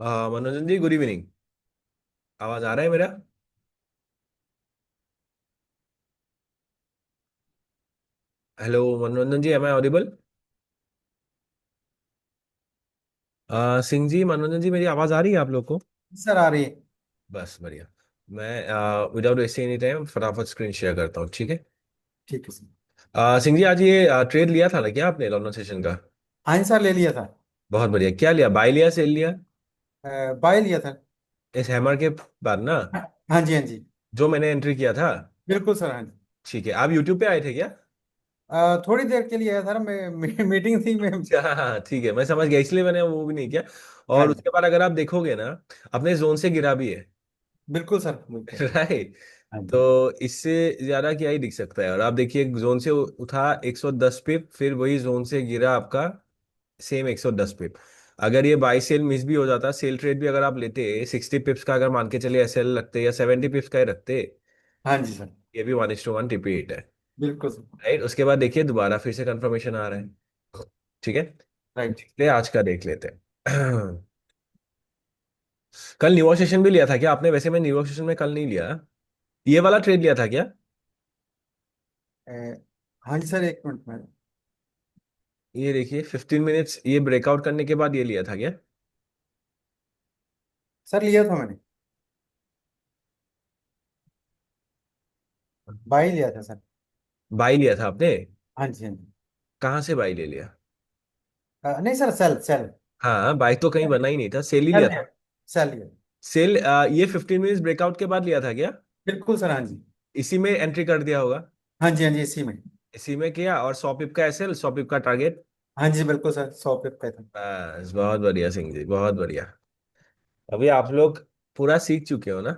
मनोरंजन जी, good evening. आवाज आ रहा है मेरा? हेलो मनोरंजन जी, M I audible? Singh ji, मनोरंजन जी, मेरी आवाज आ रही है आप लोग को? सर आ रही है। बस बढ़िया। मैं विदाउट वेस्टिंग एनी टाइम फटाफट स्क्रीन शेयर करता हूँ, ठीक है? ठीक है सर। सिंह जी, आज ये ट्रेड लिया था ना क्या आपने लॉन्डन सेशन का? हाँ जी सर, ले लिया था। बहुत बढ़िया। क्या लिया, बाय लिया सेल लिया? बाय लिया था। इस हैमर के बाद ना? हाँ हाँ जी हाँ जी। जो मैंने एंट्री किया था। बिल्कुल सर, हाँ जी। ठीक है, आप यूट्यूब पे आए थे क्या? थोड़ी देर के लिए है सर, मैं मीटिंग थी मैं। अच्छा, हाँ हाँ, ठीक है, मैं समझ गया, इसलिए मैंने वो भी नहीं किया। हाँ और जी। उसके बाद अगर आप देखोगे ना, अपने जोन से गिरा भी है। बिल्कुल सर, बिल्कुल। राइट। हाँ जी। तो इससे ज्यादा क्या ही दिख सकता है। और आप देखिए, जोन से उठा 110 पिप, फिर वही जोन से गिरा आपका सेम 110 पिप। अगर ये बाई सेल मिस भी हो जाता, सेल ट्रेड भी अगर आप लेते 60 पिप्स का, अगर मान के चलिए एसएल रखते या 70 पिप्स का ही रखते, हाँ जी सर। ये भी 1:1 रिपीट है। बिल्कुल सर। राइट, उसके बाद देखिए दोबारा फिर से कंफर्मेशन आ रहा है। ठीक है, राइट। देखते हैं आज का, देख लेते हैं। कल न्यूयॉर्क सेशन भी लिया था क्या आपने? वैसे मैं न्यूयॉर्क सेशन में कल नहीं लिया। ये वाला ट्रेड लिया था क्या? अ, हाँ जी सर, एक मिनट में। ये देखिए 15 मिनट्स ये ब्रेकआउट करने के बाद ये लिया था क्या? सर लिया था मैंने। बाय लिया था सर। बाई लिया था आपने? हाँ जी हाँ जी। कहाँ से बाई ले लिया? नहीं सर, सेल सेल। हाँ, बाई तो कहीं बना ही नहीं था, सेल ही सेल लिया लिया। था। सेल लिया। सेल, ये 15 मिनट्स ब्रेकआउट के बाद लिया था क्या? बिल्कुल सर, हाँ जी। इसी में एंट्री कर दिया होगा। हाँ जी हाँ जी, इसी में। इसी में किया, और 100 पिप का एसएल, 100 पिप का टारगेट। हाँ जी बिल्कुल सर, 100 पे था। बस, बहुत बढ़िया सिंह जी, बहुत बढ़िया। अभी आप लोग पूरा सीख चुके हो ना?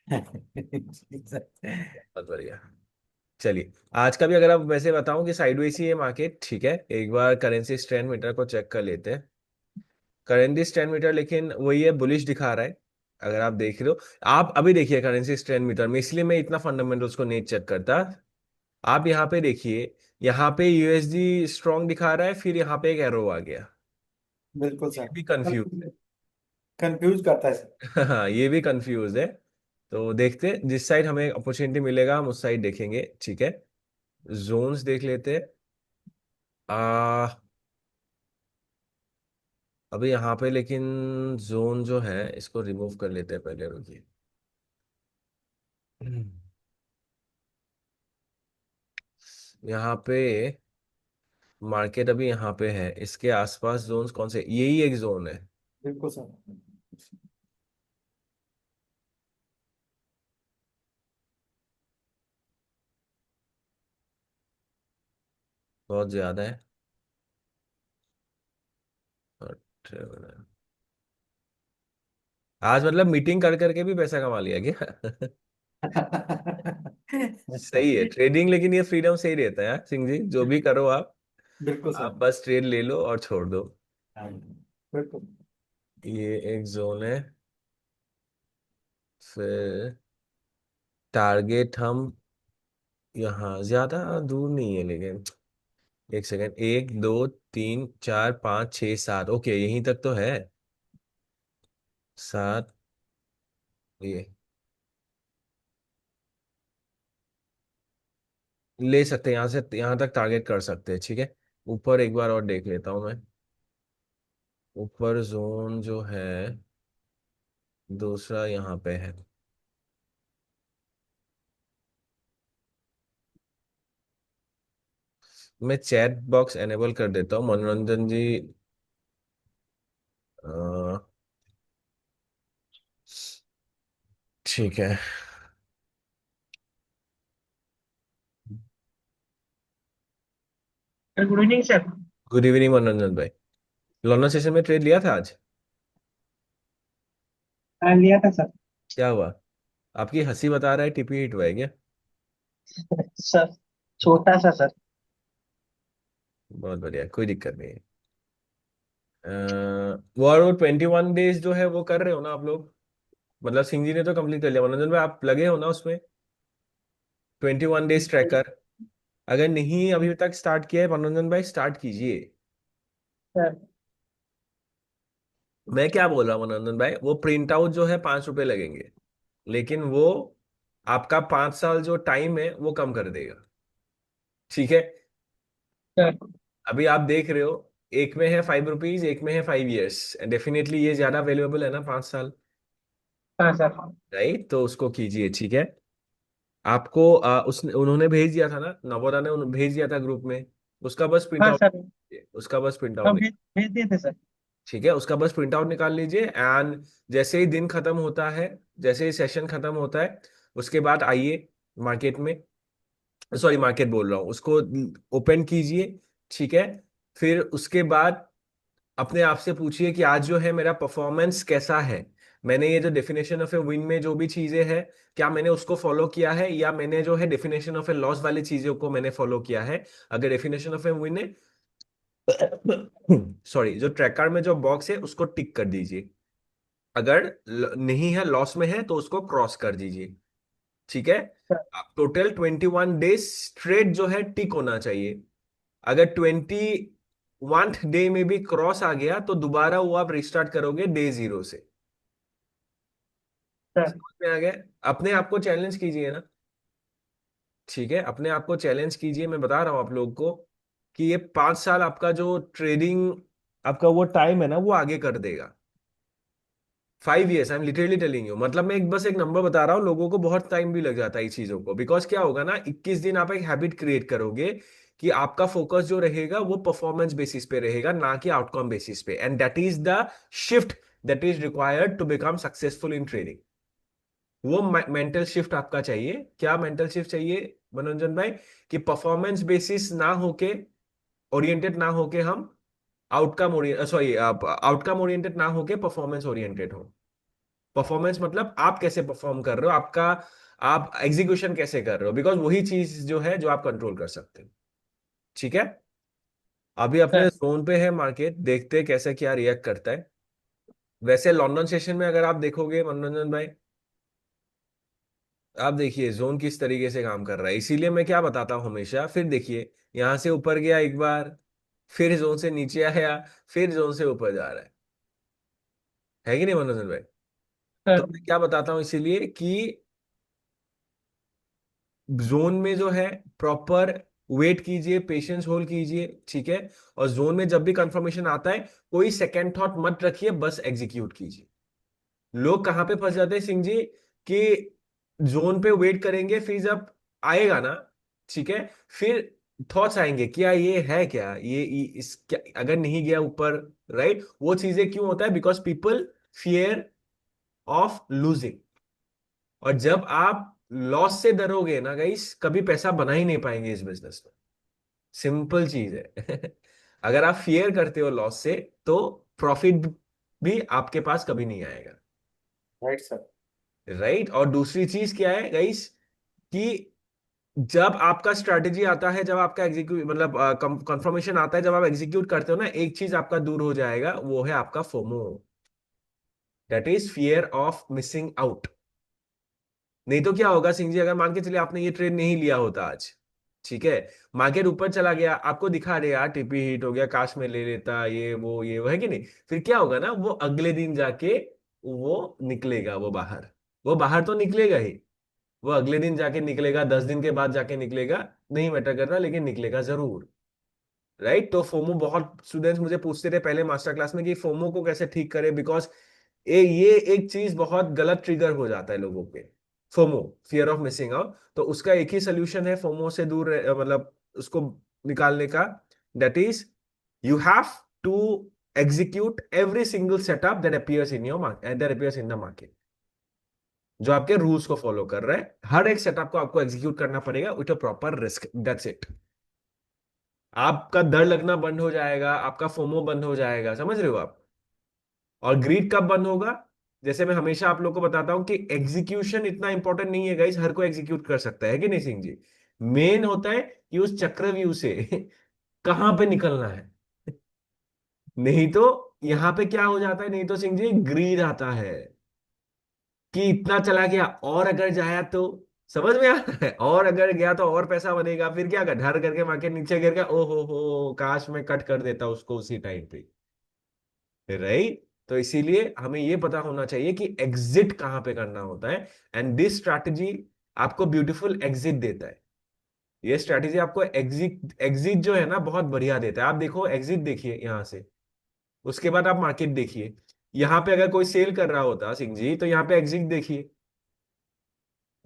जी सर। बहुत बढ़िया। चलिए, आज का भी अगर आप वैसे बताऊं कि साइडवेज ही है मार्केट, ठीक है, एक बार करेंसी स्ट्रेंड मीटर को चेक कर लेते हैं। करेंसी स्ट्रेंड मीटर लेकिन वही है, बुलिश दिखा रहा है। अगर आप देख रहे हो, आप अभी देखिए करेंसी स्ट्रेंड मीटर में, इसलिए मैं इतना फंडामेंटल्स को नहीं चेक करता। आप यहाँ पे देखिए, यहाँ पे यूएसडी स्ट्रांग दिखा रहा है, फिर यहाँ पे एक एरो आ गया। बिल्कुल ये सर। भी कंफ्यूज कंफ्यूज करता है सर। है। हाँ, ये भी कंफ्यूज है। तो देखते हैं, जिस साइड हमें अपॉर्चुनिटी मिलेगा हम उस साइड देखेंगे, ठीक है। जोन्स देख लेते हैं। आ अभी यहाँ पे लेकिन जोन जो है इसको रिमूव कर लेते हैं पहले, रुकिए। यहाँ पे मार्केट अभी यहाँ पे है, इसके आसपास जोन्स कौन से, यही एक जोन है। बिल्कुल सर। बहुत ज्यादा है। और आज मतलब मीटिंग कर करके भी पैसा कमा लिया क्या? सही है ट्रेडिंग, लेकिन ये फ्रीडम सही रहता है यार सिंह जी, जो भी करो आप। बिल्कुल सर। आप बस ट्रेड ले लो और छोड़ दो। हाँ, बिल्कुल। ये एक जोन है। फिर टारगेट हम यहाँ ज्यादा दूर नहीं है लेकिन, एक सेकेंड, 1 2 3 4 5 6 7, ओके यहीं तक तो है। 7, ये ले सकते हैं, यहाँ से यहाँ तक टारगेट कर सकते हैं, ठीक है। ऊपर एक बार और देख लेता हूँ मैं। ऊपर जोन जो है दूसरा यहाँ पे है। मैं चैट बॉक्स एनेबल कर देता हूँ मनोरंजन जी। अ, ठीक है। Sir good evening sir. Good evening मनोरंजन भाई। लॉन्डन सेशन में ट्रेड लिया था आज? हाँ लिया था सर। क्या हुआ? आपकी हंसी बता रहा है टिपी हिट हुआ है क्या? सर छोटा सा सर। बहुत बढ़िया, कोई दिक्कत नहीं है। वो और वो 21 डेज जो है वो कर रहे हो ना आप लोग? मतलब सिंह जी ने तो कंप्लीट कर लिया, मनोरंजन भाई आप लगे हो ना उसमें? 21 डेज ट्रैकर, अगर नहीं अभी तक स्टार्ट किया है मनोरंजन भाई, स्टार्ट कीजिए। सर मैं क्या बोल रहा हूँ मनोरंजन भाई, वो प्रिंट आउट जो है 5 रुपए लगेंगे, लेकिन वो आपका 5 साल जो टाइम है वो कम कर देगा। ठीक है। सर। अभी आप देख रहे हो, एक में है 5 रुपीज, एक में है 5 इयर्स, डेफिनेटली ये ज्यादा वैल्यूएबल है ना 5 साल। हाँ सर। हाँ। राइट, तो उसको कीजिए। ठीक है। आपको उसने उन्होंने भेज दिया था ना, नवोदा ने भेज दिया था ग्रुप में। उसका बस प्रिंट हाँ आउट, सर। उसका बस प्रिंट हाँ, आउट। भेज भेज दिए थे सर। ठीक है, उसका बस प्रिंट आउट निकाल लीजिए। एंड जैसे ही दिन खत्म होता है, जैसे ही सेशन खत्म होता है, उसके बाद आइए मार्केट में, सॉरी मार्केट बोल रहा हूँ, उसको ओपन कीजिए। ठीक है। फिर उसके बाद अपने आप से पूछिए कि आज जो है मेरा परफॉर्मेंस कैसा है। मैंने ये जो डेफिनेशन ऑफ ए विन में जो भी चीजें हैं, क्या मैंने उसको फॉलो किया है, या मैंने जो है डेफिनेशन ऑफ ए लॉस वाली चीजों को मैंने फॉलो किया है। अगर डेफिनेशन ऑफ ए विन है, सॉरी, जो ट्रैकर में जो बॉक्स है उसको टिक कर दीजिए। अगर नहीं है, लॉस में है, तो उसको क्रॉस कर दीजिए। ठीक है। सर। टोटल 21 डेज स्ट्रेट जो है टिक होना चाहिए। अगर 21th डे में भी क्रॉस आ गया तो दोबारा वो आप रिस्टार्ट करोगे डे 0 से। सर। समझ में आ गया? अपने आप को चैलेंज कीजिए ना। ठीक है, अपने आप को चैलेंज कीजिए। मैं बता रहा हूं आप लोग को कि ये 5 साल आपका जो ट्रेडिंग, आपका वो टाइम है ना, वो आगे कर देगा। 5 years, I am literally telling you. मतलब मैं एक बस एक नंबर बता रहा हूँ, लोगों को बहुत टाइम भी लग जाता है इस चीजों को। बिकॉज क्या होगा ना, 21 दिन आप एक हैबिट क्रिएट करोगे कि आपका फोकस जो रहेगा वो परफॉर्मेंस बेसिस पे रहेगा, ना कि आउटकम बेसिस पे। And that is the shift that is required to become successful in trading. वो मेंटल शिफ्ट आपका चाहिए। क्या मेंटल शिफ्ट चाहिए मनोरंजन भाई? कि परफॉर्मेंस बेसिस ना होके, ओरिएंटेड ना होके हम outcome oriented, sorry, outcome oriented ना होके परफॉर्मेंस ओरिएंटेड हो। परफॉर्मेंस मतलब आप कैसे परफॉर्म कर रहे हो, आपका आप एग्जीक्यूशन कैसे कर रहे हो, बिकॉज वही चीज जो है जो आप कंट्रोल कर सकते हो। ठीक है। अभी अपने सर। जोन पे है मार्केट, देखते हैं कैसे क्या रिएक्ट करता है। वैसे लंदन सेशन में अगर आप देखोगे मनोरंजन भाई, आप देखिए जोन किस तरीके से काम कर रहा है। इसीलिए मैं क्या बताता हूँ हमेशा, फिर देखिए यहां से ऊपर गया एक बार, फिर जोन से नीचे आया, फिर जोन से ऊपर जा रहा है कि नहीं मनोरंजन भाई? तो सर। मैं क्या बताता हूँ इसीलिए कि जोन में जो है प्रॉपर वेट कीजिए, पेशेंस होल्ड कीजिए। ठीक है। और जोन में जब भी कंफर्मेशन आता है, कोई सेकंड थॉट मत रखिए, बस एग्जीक्यूट कीजिए। लोग कहाँ पे फंस जाते हैं सिंह जी, कि जोन पे वेट करेंगे, फिर जब आएगा ना, ठीक है, फिर थॉट्स आएंगे, क्या ये है, क्या इस क्या, अगर नहीं गया ऊपर। राइट, वो चीजें क्यों होता है? Because people fear of losing. और जब आप लॉस से डरोगे ना गाइस, कभी पैसा बना ही नहीं पाएंगे इस बिजनेस में। सिंपल चीज है। अगर आप फियर करते हो लॉस से, तो प्रॉफिट भी आपके पास कभी नहीं आएगा। Right sir. राइट। और दूसरी चीज क्या है गाइस, कि जब आपका स्ट्रैटेजी आता है, जब आपका एग्जीक्यूट मतलब कंफर्मेशन आता है, जब आप एग्जीक्यूट करते हो ना, एक चीज आपका दूर हो जाएगा, वो है आपका FOMO. That is fear of missing out. नहीं तो क्या होगा सिंह जी, अगर मान के चलिए आपने ये ट्रेड नहीं लिया होता आज, ठीक है, मार्केट ऊपर चला गया, आपको दिखा रहे यार टीपी हिट हो गया, काश में ले लेता, ये वो है कि नहीं, फिर क्या होगा ना, वो अगले दिन जाके वो निकलेगा, वो बाहर तो निकलेगा ही। वो अगले दिन जाके निकलेगा, 10 दिन के बाद जाके निकलेगा, नहीं मैटर करता, लेकिन निकलेगा जरूर। राइट। तो फोमो, बहुत स्टूडेंट्स मुझे पूछते थे पहले मास्टर क्लास में कि फोमो को कैसे ठीक करें, बिकॉज ये एक चीज बहुत गलत ट्रिगर हो जाता है लोगों पे, FOMO, fear of missing out. तो उसका एक ही सोल्यूशन है फोमो से दूर मतलब उसको निकालने का। That is, you have to execute every single setup that appears in your market, that appears in the market, जो आपके रूल्स को फॉलो कर रहा है। हर एक सेटअप को आपको एग्जीक्यूट करना पड़ेगा with a proper risk, that's it. आपका डर लगना बंद हो जाएगा, आपका फोमो बंद हो जाएगा, समझ रहे हो आप? और ग्रीड कब बंद होगा? जैसे मैं हमेशा आप लोग को बताता हूं कि एग्जीक्यूशन इतना इंपॉर्टेंट नहीं है गाइस, हर कोई एग्जीक्यूट कर सकता है कि नहीं सिंह जी? मेन होता है कि उस चक्रव्यूह से कहां पे निकलना है। नहीं तो यहां पे क्या हो जाता है, नहीं तो सिंह जी ग्रीड आता है कि इतना चला गया, और अगर जाया तो, समझ में आ रहा है, और अगर गया तो और पैसा बनेगा, फिर क्या कर, ढर करके मार्केट नीचे गिर गया, ओ हो काश मैं कट कर देता उसको उसी टाइम पे। राइट। तो इसीलिए हमें ये पता होना चाहिए कि एग्जिट कहां पे करना होता है। एंड दिस स्ट्रैटेजी आपको ब्यूटीफुल एग्जिट देता है। ये स्ट्रैटेजी आपको एग्जिट एग्जिट जो है ना बहुत बढ़िया देता है। आप देखो एग्जिट देखिए यहां से, उसके बाद आप मार्केट देखिए। यहां पे अगर कोई सेल कर रहा होता सिंह जी तो यहाँ पे एग्जिट देखिए,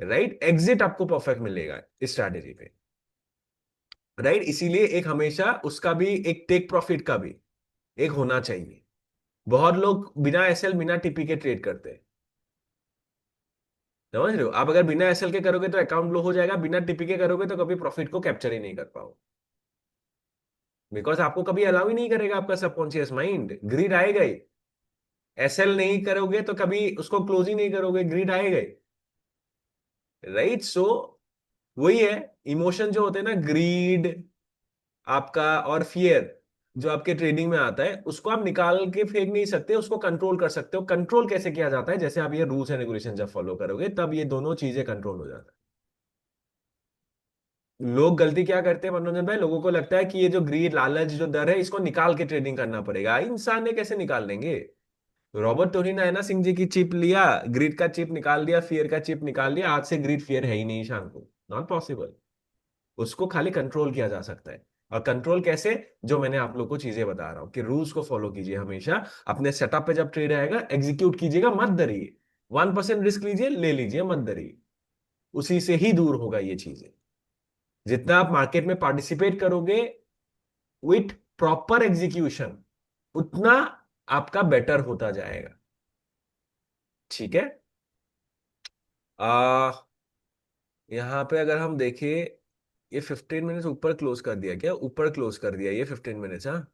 राइट? एग्जिट आपको परफेक्ट मिलेगा इस स्ट्रैटेजी पे, राइट? इसीलिए एक हमेशा उसका भी एक टेक प्रॉफिट का भी एक होना चाहिए। बहुत लोग बिना एसएल बिना टीपी के ट्रेड करते हैं, समझ रहे हो? आप अगर बिना एसएल के करोगे तो अकाउंट लो हो जाएगा, बिना टीपी के करोगे तो कभी प्रॉफिट को कैप्चर ही नहीं कर पाओ, बिकॉज आपको कभी अलाउ ही नहीं करेगा आपका सबकॉन्शियस माइंड, ग्रीड आएगा ही। एसएल नहीं करोगे तो कभी उसको क्लोज ही नहीं करोगे, ग्रीड आएगा ही, राइट? सो वही है, इमोशन जो होते हैं ना, ग्रीड आपका और फियर जो आपके ट्रेडिंग में आता है, उसको आप निकाल के फेंक नहीं सकते, उसको कंट्रोल कर सकते हो। कंट्रोल कैसे किया जाता है? जैसे आप ये रूल्स एंड रेगुलेशन जब फॉलो करोगे तब ये दोनों चीजें कंट्रोल हो जाता है। लोग गलती क्या करते हैं मनोरंजन भाई, लोगों को लगता है कि ये जो ग्रीड, लालच, जो डर है, इसको निकाल के ट्रेडिंग करना पड़ेगा। इंसान ने कैसे निकाल लेंगे? रॉबर्ट टोरिनो है ना सिंह जी की चिप लिया, ग्रीड का चिप निकाल दिया, फियर का चिप निकाल दिया, आज से ग्रीड फियर है ही नहीं शाम को। Not possible. उसको खाली कंट्रोल किया जा सकता है। और कंट्रोल कैसे? जो मैंने आप लोग को चीजें बता रहा हूं कि रूल्स को फॉलो कीजिए हमेशा। अपने सेटअप पे जब ट्रेड आएगा एग्जीक्यूट कीजिएगा, मत डरिए। 1% रिस्क लीजिए, ले लीजिए, मत डरिए। उसी से ही दूर होगा ये चीजें। जितना आप मार्केट में पार्टिसिपेट करोगे विथ प्रॉपर एग्जीक्यूशन, उतना आपका बेटर होता जाएगा। ठीक है? आ यहाँ पे अगर हम देखें, ये 15 मिनट्स ऊपर क्लोज कर दिया क्या? ऊपर क्लोज कर दिया ये 15 मिनट्स, हाँ।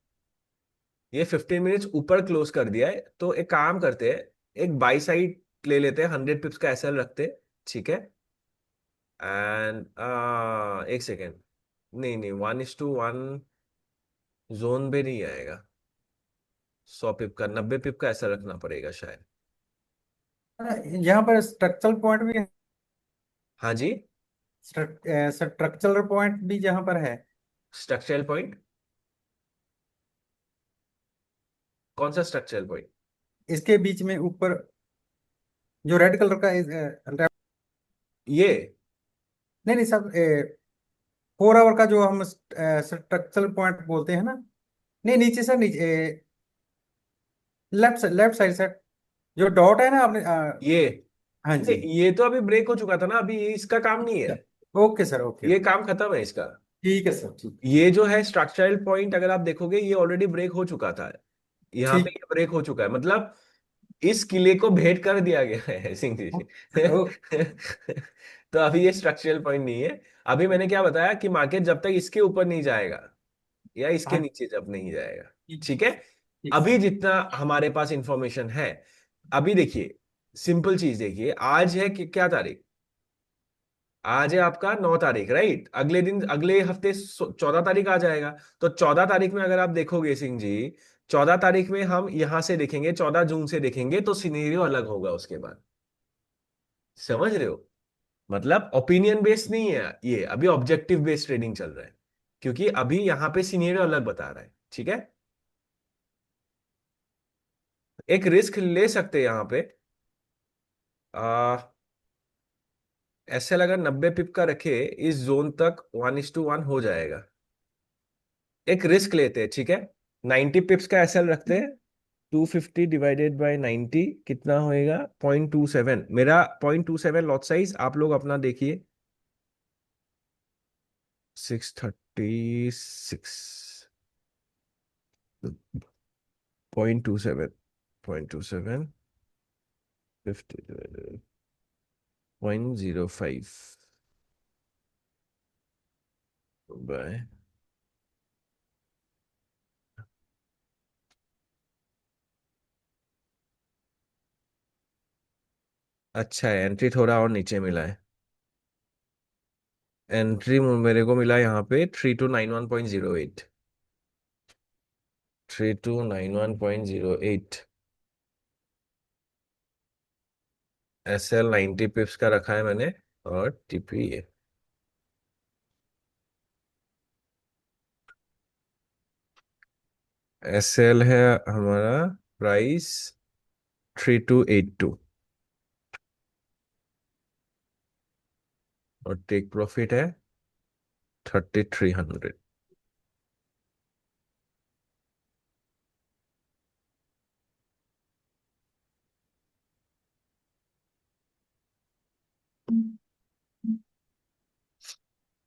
ये 15 मिनट्स ऊपर क्लोज कर दिया है, तो एक काम करते हैं, एक बाई साइड ले लेते हैं, 100 पिप्स का एसएल रखते हैं, ठीक है? एंड एक सेकेंड, नहीं नहीं, 1:1 जोन पे नहीं आएगा। 100 पिप का, 90 पिप का ऐसा रखना पड़ेगा शायद। यहाँ पर स्ट्रक्चरल पॉइंट भी है। हाँ जी। स्ट्रक्चरल पॉइंट भी जहाँ पर है। Structural point? कौन सा स्ट्रक्चरल पॉइंट? इसके बीच में ऊपर जो रेड कलर का ये? नहीं नहीं सब 4 आवर का जो हम स्ट्रक्चरल पॉइंट बोलते हैं ना। नहीं नीचे सर, नीचे लेफ्ट साइड सर, जो डॉट है ना आपने ये? हाँ जी। ये तो अभी ब्रेक हो चुका था ना, अभी ये इसका काम नहीं है। ओके सर, ओके ये ओके। काम खत्म है इसका। ठीक है सर, ठीक ये जो है स्ट्रक्चरल पॉइंट, अगर आप देखोगे ये ऑलरेडी ब्रेक हो चुका था। यहाँ पे ठीक। ये ब्रेक हो चुका है, मतलब इस किले को भेंट कर दिया गया है सिंह जी। ओ, तो अभी ये स्ट्रक्चरल पॉइंट नहीं है। अभी मैंने क्या बताया कि मार्केट जब तक इसके ऊपर नहीं जाएगा या इसके हाँ नीचे जब नहीं जाएगा, ठीक। ठीक है? ठीक अभी सर। जितना हमारे पास इंफॉर्मेशन है, अभी देखिए, सिंपल चीज देखिए, आज है कि क्या तारीख? आज है आपका 9 तारीख, राइट? अगले दिन, अगले हफ्ते 14 तारीख आ जाएगा। तो 14 तारीख में अगर आप देखोगे सिंह जी, 14 तारीख में हम यहां से देखेंगे, 14 जून से देखेंगे, तो सिनेरियो अलग होगा उसके बाद। समझ रहे हो? मतलब ओपिनियन बेस्ड नहीं है ये, अभी ऑब्जेक्टिव बेस्ड ट्रेडिंग चल रहा है, क्योंकि अभी यहाँ पे सिनेरियो अलग बता रहा है, ठीक है? एक रिस्क ले सकते हैं यहाँ पे। आ एसएल अगर 90 पिप का रखे, इस जोन तक 1:1 हो जाएगा। एक रिस्क लेते हैं, ठीक है? 90 पिप्स का एसएल रखते हैं। 250 डिवाइडेड बाय 90 कितना होएगा? 0.27। मेरा 0.27 लॉट साइज, आप लोग अपना देखिए। 636। 0.27, 0.27, 0.05 बाय। अच्छा है, एंट्री थोड़ा और नीचे मिला है। एंट्री मेरे को मिला यहाँ पे 3291.08। 3291.08। एसएल 90 पिप्स का रखा है मैंने, और टीपी है। एसएल है हमारा प्राइस 3282। और टेक प्रॉफिट है 3300।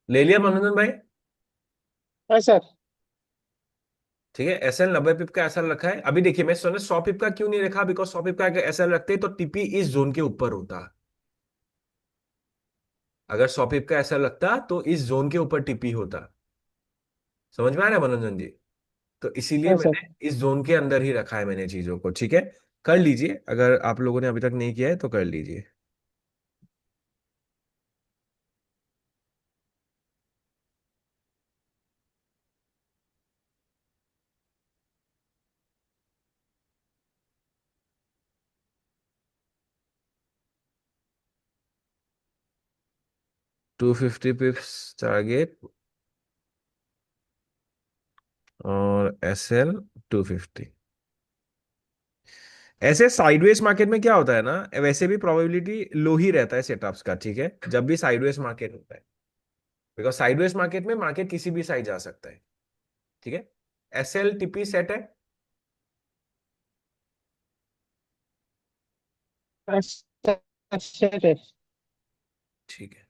ले लिया मनोरंजन भाई? हाँ सर। ठीक है, एसएल 90 पिप का एसएल रखा है। अभी देखिए, मैं सोने 100 पिप का क्यों नहीं रखा, बिकॉज 100 पिप का अगर एसएल रखते तो टीपी इस जोन के ऊपर होता। अगर 100 पिप का एसएल रखता तो इस जोन के ऊपर टीपी होता। समझ में आ रहा है मनोरंजन जी? तो इसीलिए हाँ सर। मैंने इस जोन के अंदर ही रखा है मैंने चीजों को। ठीक है, कर लीजिए, अगर आप लोगों ने अभी तक नहीं किया है तो कर लीजिए। 250 पिप्स टारगेट, और एसएल 250। ऐसे साइडवेज मार्केट में क्या होता है ना, वैसे भी प्रोबेबिलिटी लो ही रहता है सेटअप्स का। ठीक है, जब भी साइडवेज मार्केट होता है, बिकॉज साइडवेज मार्केट में मार्केट किसी भी साइड जा सकता है। ठीक है, एसएल टीपी सेट है। अच्छा। अच्छा सर। ठीक है,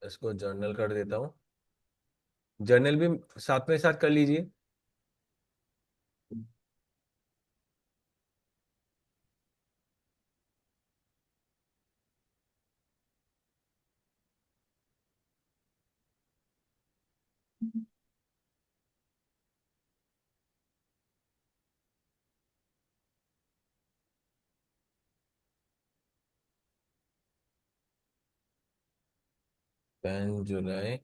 इसको जर्नल कर देता हूँ। जर्नल भी साथ में साथ कर लीजिए। Pan July,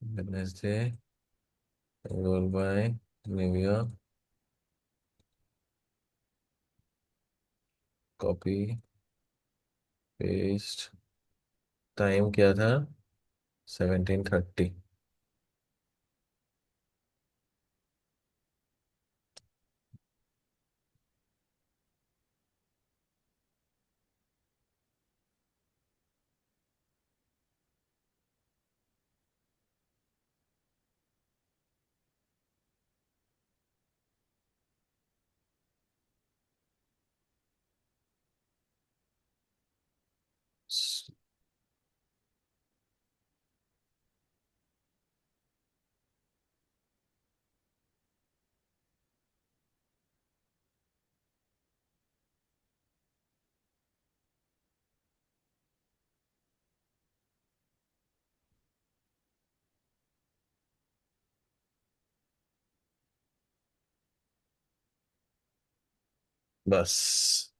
Wednesday, roll by, new year, copy paste. Time क्या था? 17:30। बस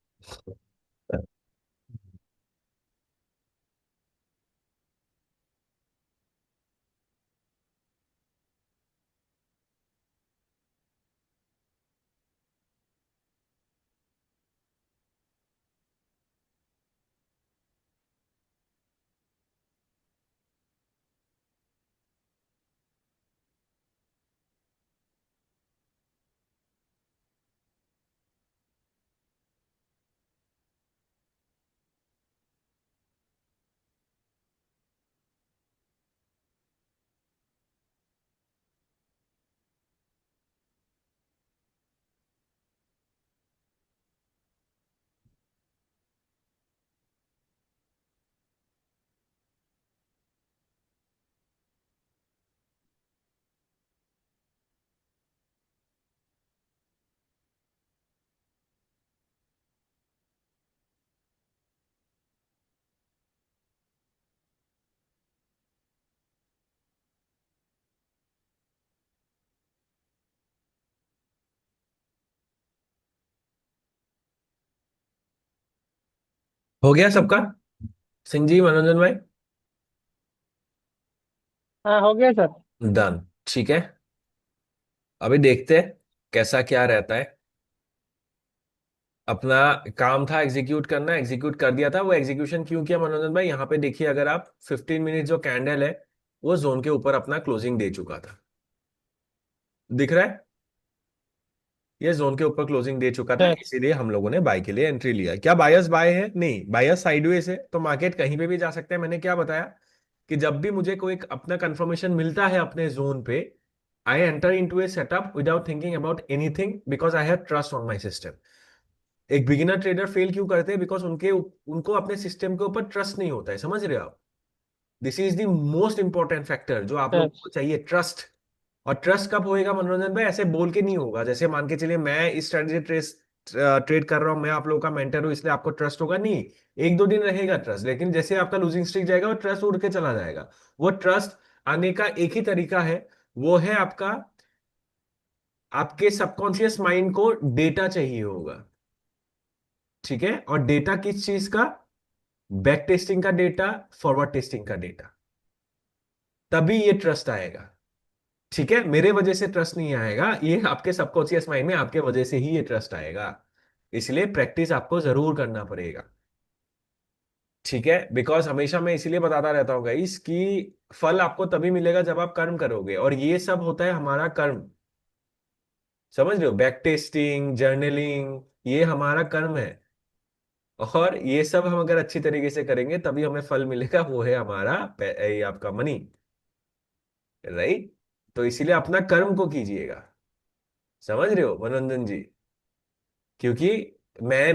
हो गया सबका, सिंह जी, मनोरंजन भाई? हाँ हो गया सर। डन। ठीक है, अभी देखते हैं कैसा क्या रहता है। अपना काम था एग्जीक्यूट करना, एग्जीक्यूट कर दिया था। वो एग्जीक्यूशन क्यों किया मनोरंजन भाई, यहाँ पे देखिए, अगर आप 15 मिनट जो कैंडल है वो जोन के ऊपर अपना क्लोजिंग दे चुका था, दिख रहा है? ये जोन के ऊपर क्लोजिंग दे चुका था, अच्छा। इसीलिए हम लोगों ने बाय के लिए एंट्री लिया। क्या बायस बाय है? नहीं, बायस साइडवेज है, तो मार्केट कहीं पे भी जा सकता है। मैंने क्या बताया कि जब भी मुझे कोई अपना कंफर्मेशन मिलता है अपने जोन पे, I enter into A setup without thinking about anything, because I have trust on my system. एक बिगिनर ट्रेडर फेल क्यों करते हैं? बिकॉज उनके उनको अपने सिस्टम के ऊपर ट्रस्ट नहीं होता है, समझ रहे हो आप? This is the most important factor जो आप लोगों को चाहिए, ट्रस्ट। और ट्रस्ट कब होएगा मनोरंजन भाई? ऐसे बोल के नहीं होगा। जैसे मान के चलिए मैं इस स्ट्रेटेजी ट्रेड कर रहा हूं, मैं आप लोगों का मेंटर हूं, इसलिए आपको ट्रस्ट होगा नहीं। एक दो दिन रहेगा ट्रस्ट, लेकिन जैसे आपका लूजिंग स्ट्रीक जाएगा वो ट्रस्ट उड़ के चला जाएगा। वो ट्रस्ट आने का एक ही तरीका है, वो है आपका, आपके सबकॉन्शियस माइंड को डेटा चाहिए होगा। ठीक है? और डेटा किस चीज का? बैक टेस्टिंग का डेटा, फॉरवर्ड टेस्टिंग का डेटा। तभी ये ट्रस्ट आएगा। ठीक है? मेरे वजह से ट्रस्ट नहीं आएगा, ये आपके सबकॉन्शियस माइंड में आपके वजह से ही ये ट्रस्ट आएगा। इसलिए प्रैक्टिस आपको जरूर करना पड़ेगा। ठीक है? बिकॉज हमेशा मैं इसीलिए बताता रहता हूँ गाइस कि फल आपको तभी मिलेगा जब आप कर्म करोगे, और ये सब होता है हमारा कर्म। समझ रहे हो? बैक टेस्टिंग, जर्नलिंग, ये हमारा कर्म है। और ये सब हम अगर अच्छी तरीके से करेंगे तभी हमें फल मिलेगा, वो है हमारा ये आपका मनी। राइट? तो इसीलिए अपना कर्म को कीजिएगा। समझ रहे हो मनोरंजन जी? क्योंकि मैं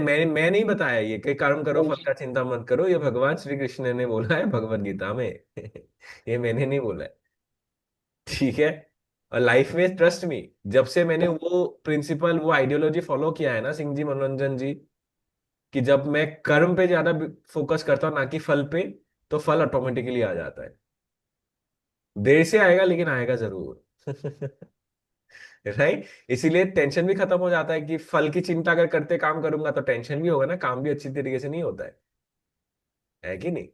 नहीं बताया ये कि कर्म करो फल का चिंता मत करो, ये भगवान श्री कृष्ण ने बोला है भगवत गीता में। ये मैंने नहीं बोला है। ठीक है? और लाइफ में ट्रस्ट मी, जब से मैंने वो प्रिंसिपल, वो आइडियोलॉजी फॉलो किया है ना सिंह जी, मनोरंजन जी, कि जब मैं कर्म पे ज्यादा फोकस करता हूँ ना कि फल पे, तो फल ऑटोमेटिकली आ जाता है। देर से आएगा लेकिन आएगा जरूर। राइट? इसीलिए टेंशन भी खत्म हो जाता है कि फल की चिंता अगर करते काम करूंगा तो टेंशन भी होगा ना, काम भी अच्छी तरीके से नहीं होता है कि नहीं?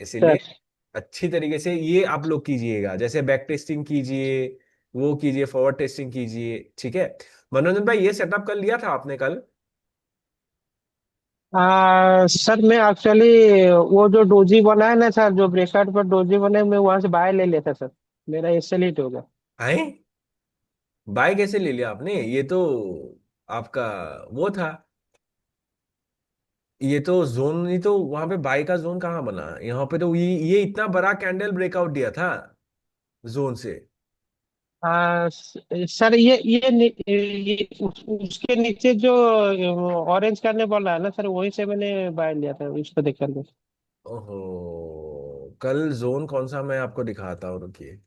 इसीलिए अच्छा। अच्छी तरीके से ये आप लोग कीजिएगा, जैसे बैक टेस्टिंग कीजिए, वो कीजिए, फॉरवर्ड टेस्टिंग कीजिए। ठीक है? मनोरंजन भाई, ये सेटअप कर लिया था आपने कल? सर मैं एक्चुअली वो जो डोजी बना है ना सर, जो ब्रेकआउट पर डोजी बने, मैं वहां से बाय ले लेता सर। मेरा इससे लेट हो गया। आए? बाय कैसे ले लिया आपने? ये तो आपका वो था, ये तो जोन नहीं, तो वहां पे बाय का जोन कहाँ बना? यहाँ पे तो ये इतना बड़ा कैंडल ब्रेकआउट दिया था जोन से। सर ये उसके नीचे जो ऑरेंज करने वाला है ना सर, वहीं से मैंने बाय लिया था उसको देख करके। ओहो, कल जोन कौन सा मैं आपको दिखाता हूँ, रुकिए।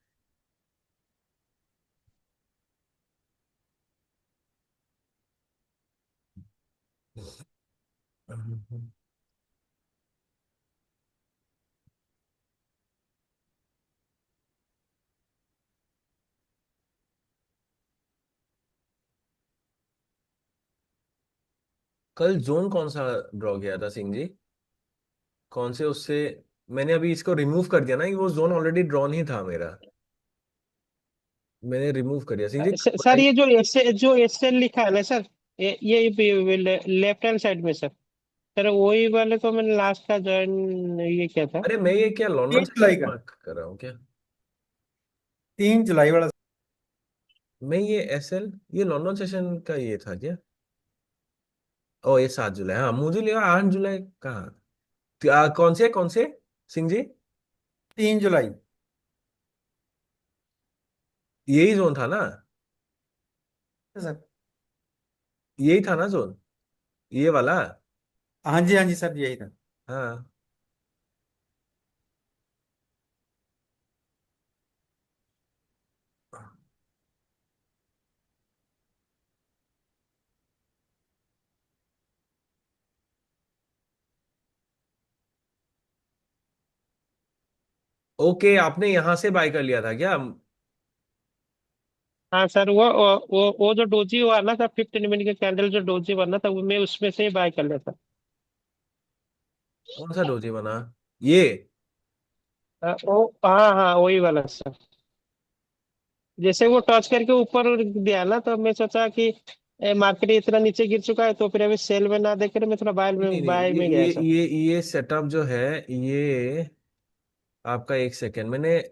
कल जोन कौन सा ड्रॉ किया था सिंह जी? कौन से उससे? मैंने अभी इसको रिमूव कर दिया ना, कि वो जोन ऑलरेडी ड्रॉन ही था मेरा, मैंने रिमूव कर दिया। सिंह जी कल सर बताइए। ये जो एस एल लिखा है ना सर, ये लेफ्ट हैंड साइड में सर। सर वही वाले को मैंने लास्ट का ज्वाइन ये किया था। अरे मैं ये क्या लॉन्डन 3 जुलाई सेशन का। मार्क कर रहा हूँ क्या? 3 जुलाई वाला। मैं ये एस एल, ये लॉन्डन सेशन का ये था क्या? ओ ये 7 जुलाई, हाँ मुझे लगा 8 जुलाई। कहाँ? कौन से सिंह जी? 3 जुलाई। यही जोन था ना? सर। यही था ना जोन, ये वाला? हाँ जी सर, यही था। हाँ। ओके, आपने यहां से बाय कर लिया था क्या? हाँ सर, वो जो डोजी हुआ ना सर, 15 मिनट के कैंडल जो डोजी बना था, वो मैं उसमें से ही बाय कर लेता। कौन सा डोजी बना? ये? हाँ हाँ, वही वाला सर। जैसे वो टच करके ऊपर दिया ना, तो मैं सोचा कि मार्केट इतना नीचे गिर चुका है, तो फिर अभी सेल में ना देकर मैं थोड़ा बाय नहीं में नहीं, बाय ये में गया ये सर। ये ये सेटअप जो है, ये आपका, एक सेकेंड, मैंने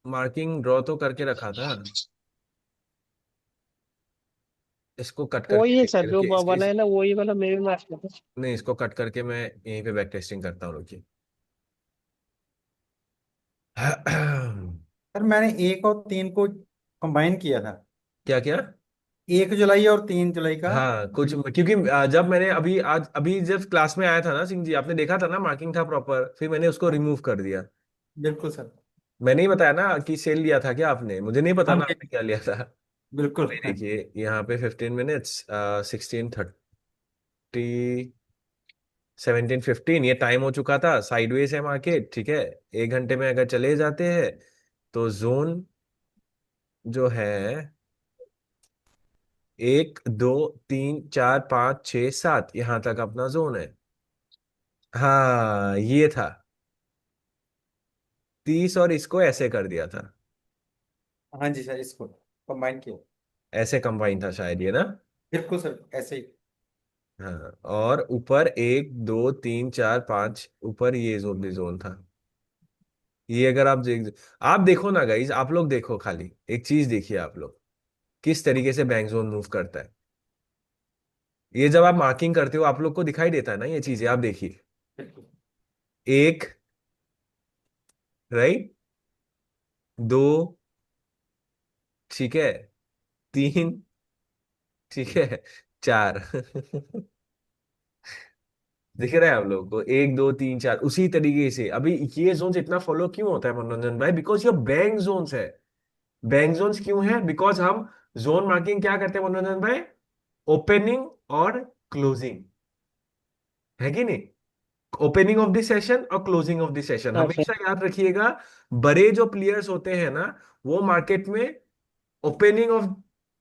मार्किंग ड्रॉ तो करके रखा था। इसको कट वही है करके सर जो करके बना है ना, वही वाला मैं भी मार्केट। नहीं, इसको कट करके मैं यहीं पे बैक टेस्टिंग करता हूँ, रुकिए। सर मैंने 1 और 3 को कंबाइन किया था। क्या क्या? 1 जुलाई और 3 जुलाई का। हाँ कुछ, क्योंकि जब मैंने अभी जब क्लास में आया था ना सिंह जी, आपने देखा था ना मार्किंग था प्रॉपर, फिर मैंने उसको रिमूव कर दिया। बिल्कुल सर। मैंने ही बताया ना कि सेल लिया था क्या आपने, मुझे नहीं पता हम ना आपने क्या लिया था। बिल्कुल। भाई देखिए यहाँ पे 15 मिनट्स, 16:30, 17:15, ये टाइम हो चुका था, साइडवेज है मार्केट, ठीक है। 1 घंटे में अगर चले जाते हैं तो जोन जो है 1 2 3 4 5 6 7, यहां तक अपना जोन है। हाँ ये था 30, और इसको ऐसे कर दिया था। हाँ जी सर, इसको कंबाइन किया। ऐसे कंबाइन था शायद ये ना। बिल्कुल सर, ऐसे ही। हाँ, और ऊपर 1 2 3 4 5, ऊपर ये जोन भी जोन था। ये अगर आप देखो ना गाइज, आप लोग देखो, खाली एक चीज देखिए आप लोग, किस तरीके से बैंक जोन मूव करता है। ये जब आप मार्किंग करते हो आप लोग को दिखाई देता है ना ये चीजें, आप देखिए। बिल्कुल। एक, राइट, दो, ठीक है, तीन, ठीक है, चार। दिख रहा है आप लोगों को, 1 2 3 4, उसी तरीके से अभी ये जोन इतना फॉलो क्यों होता है मनोरंजन भाई? बिकॉज ये बैंक जोन्स है। बैंक जोन्स क्यों है? बिकॉज हम जोन मार्किंग क्या करते हैं मनोरंजन भाई? ओपनिंग और क्लोजिंग, है कि नहीं? ओपनिंग ऑफ द सेशन और क्लोजिंग ऑफ द सेशन, अच्छा। हमेशा याद रखिएगा। बड़े जो प्लेयर्स होते हैं ना, वो मार्केट में ओपनिंग ऑफ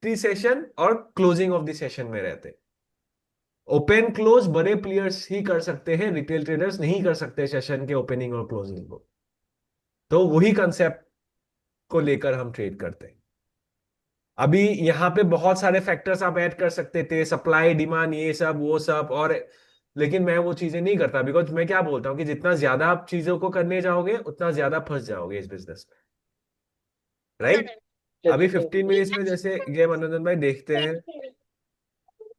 द सेशन और क्लोजिंग ऑफ द सेशन में रहते हैं। ओपन क्लोज बड़े प्लेयर्स ही कर सकते हैं, रिटेल ट्रेडर्स नहीं कर सकते सेशन के ओपनिंग और क्लोजिंग को। तो वही कंसेप्ट को लेकर हम ट्रेड करते हैं। अभी यहाँ पे बहुत सारे फैक्टर्स आप ऐड कर सकते थे, सप्लाई डिमांड ये सब वो सब, और लेकिन मैं वो चीजें नहीं करता, बिकॉज मैं क्या बोलता हूँ कि जितना ज्यादा आप चीजों को करने जाओगे उतना ज्यादा फंस जाओगे इस बिजनेस में, राइट? अभी 15 मिनट्स में जैसे ये मनोरंजन भाई देखते हैं,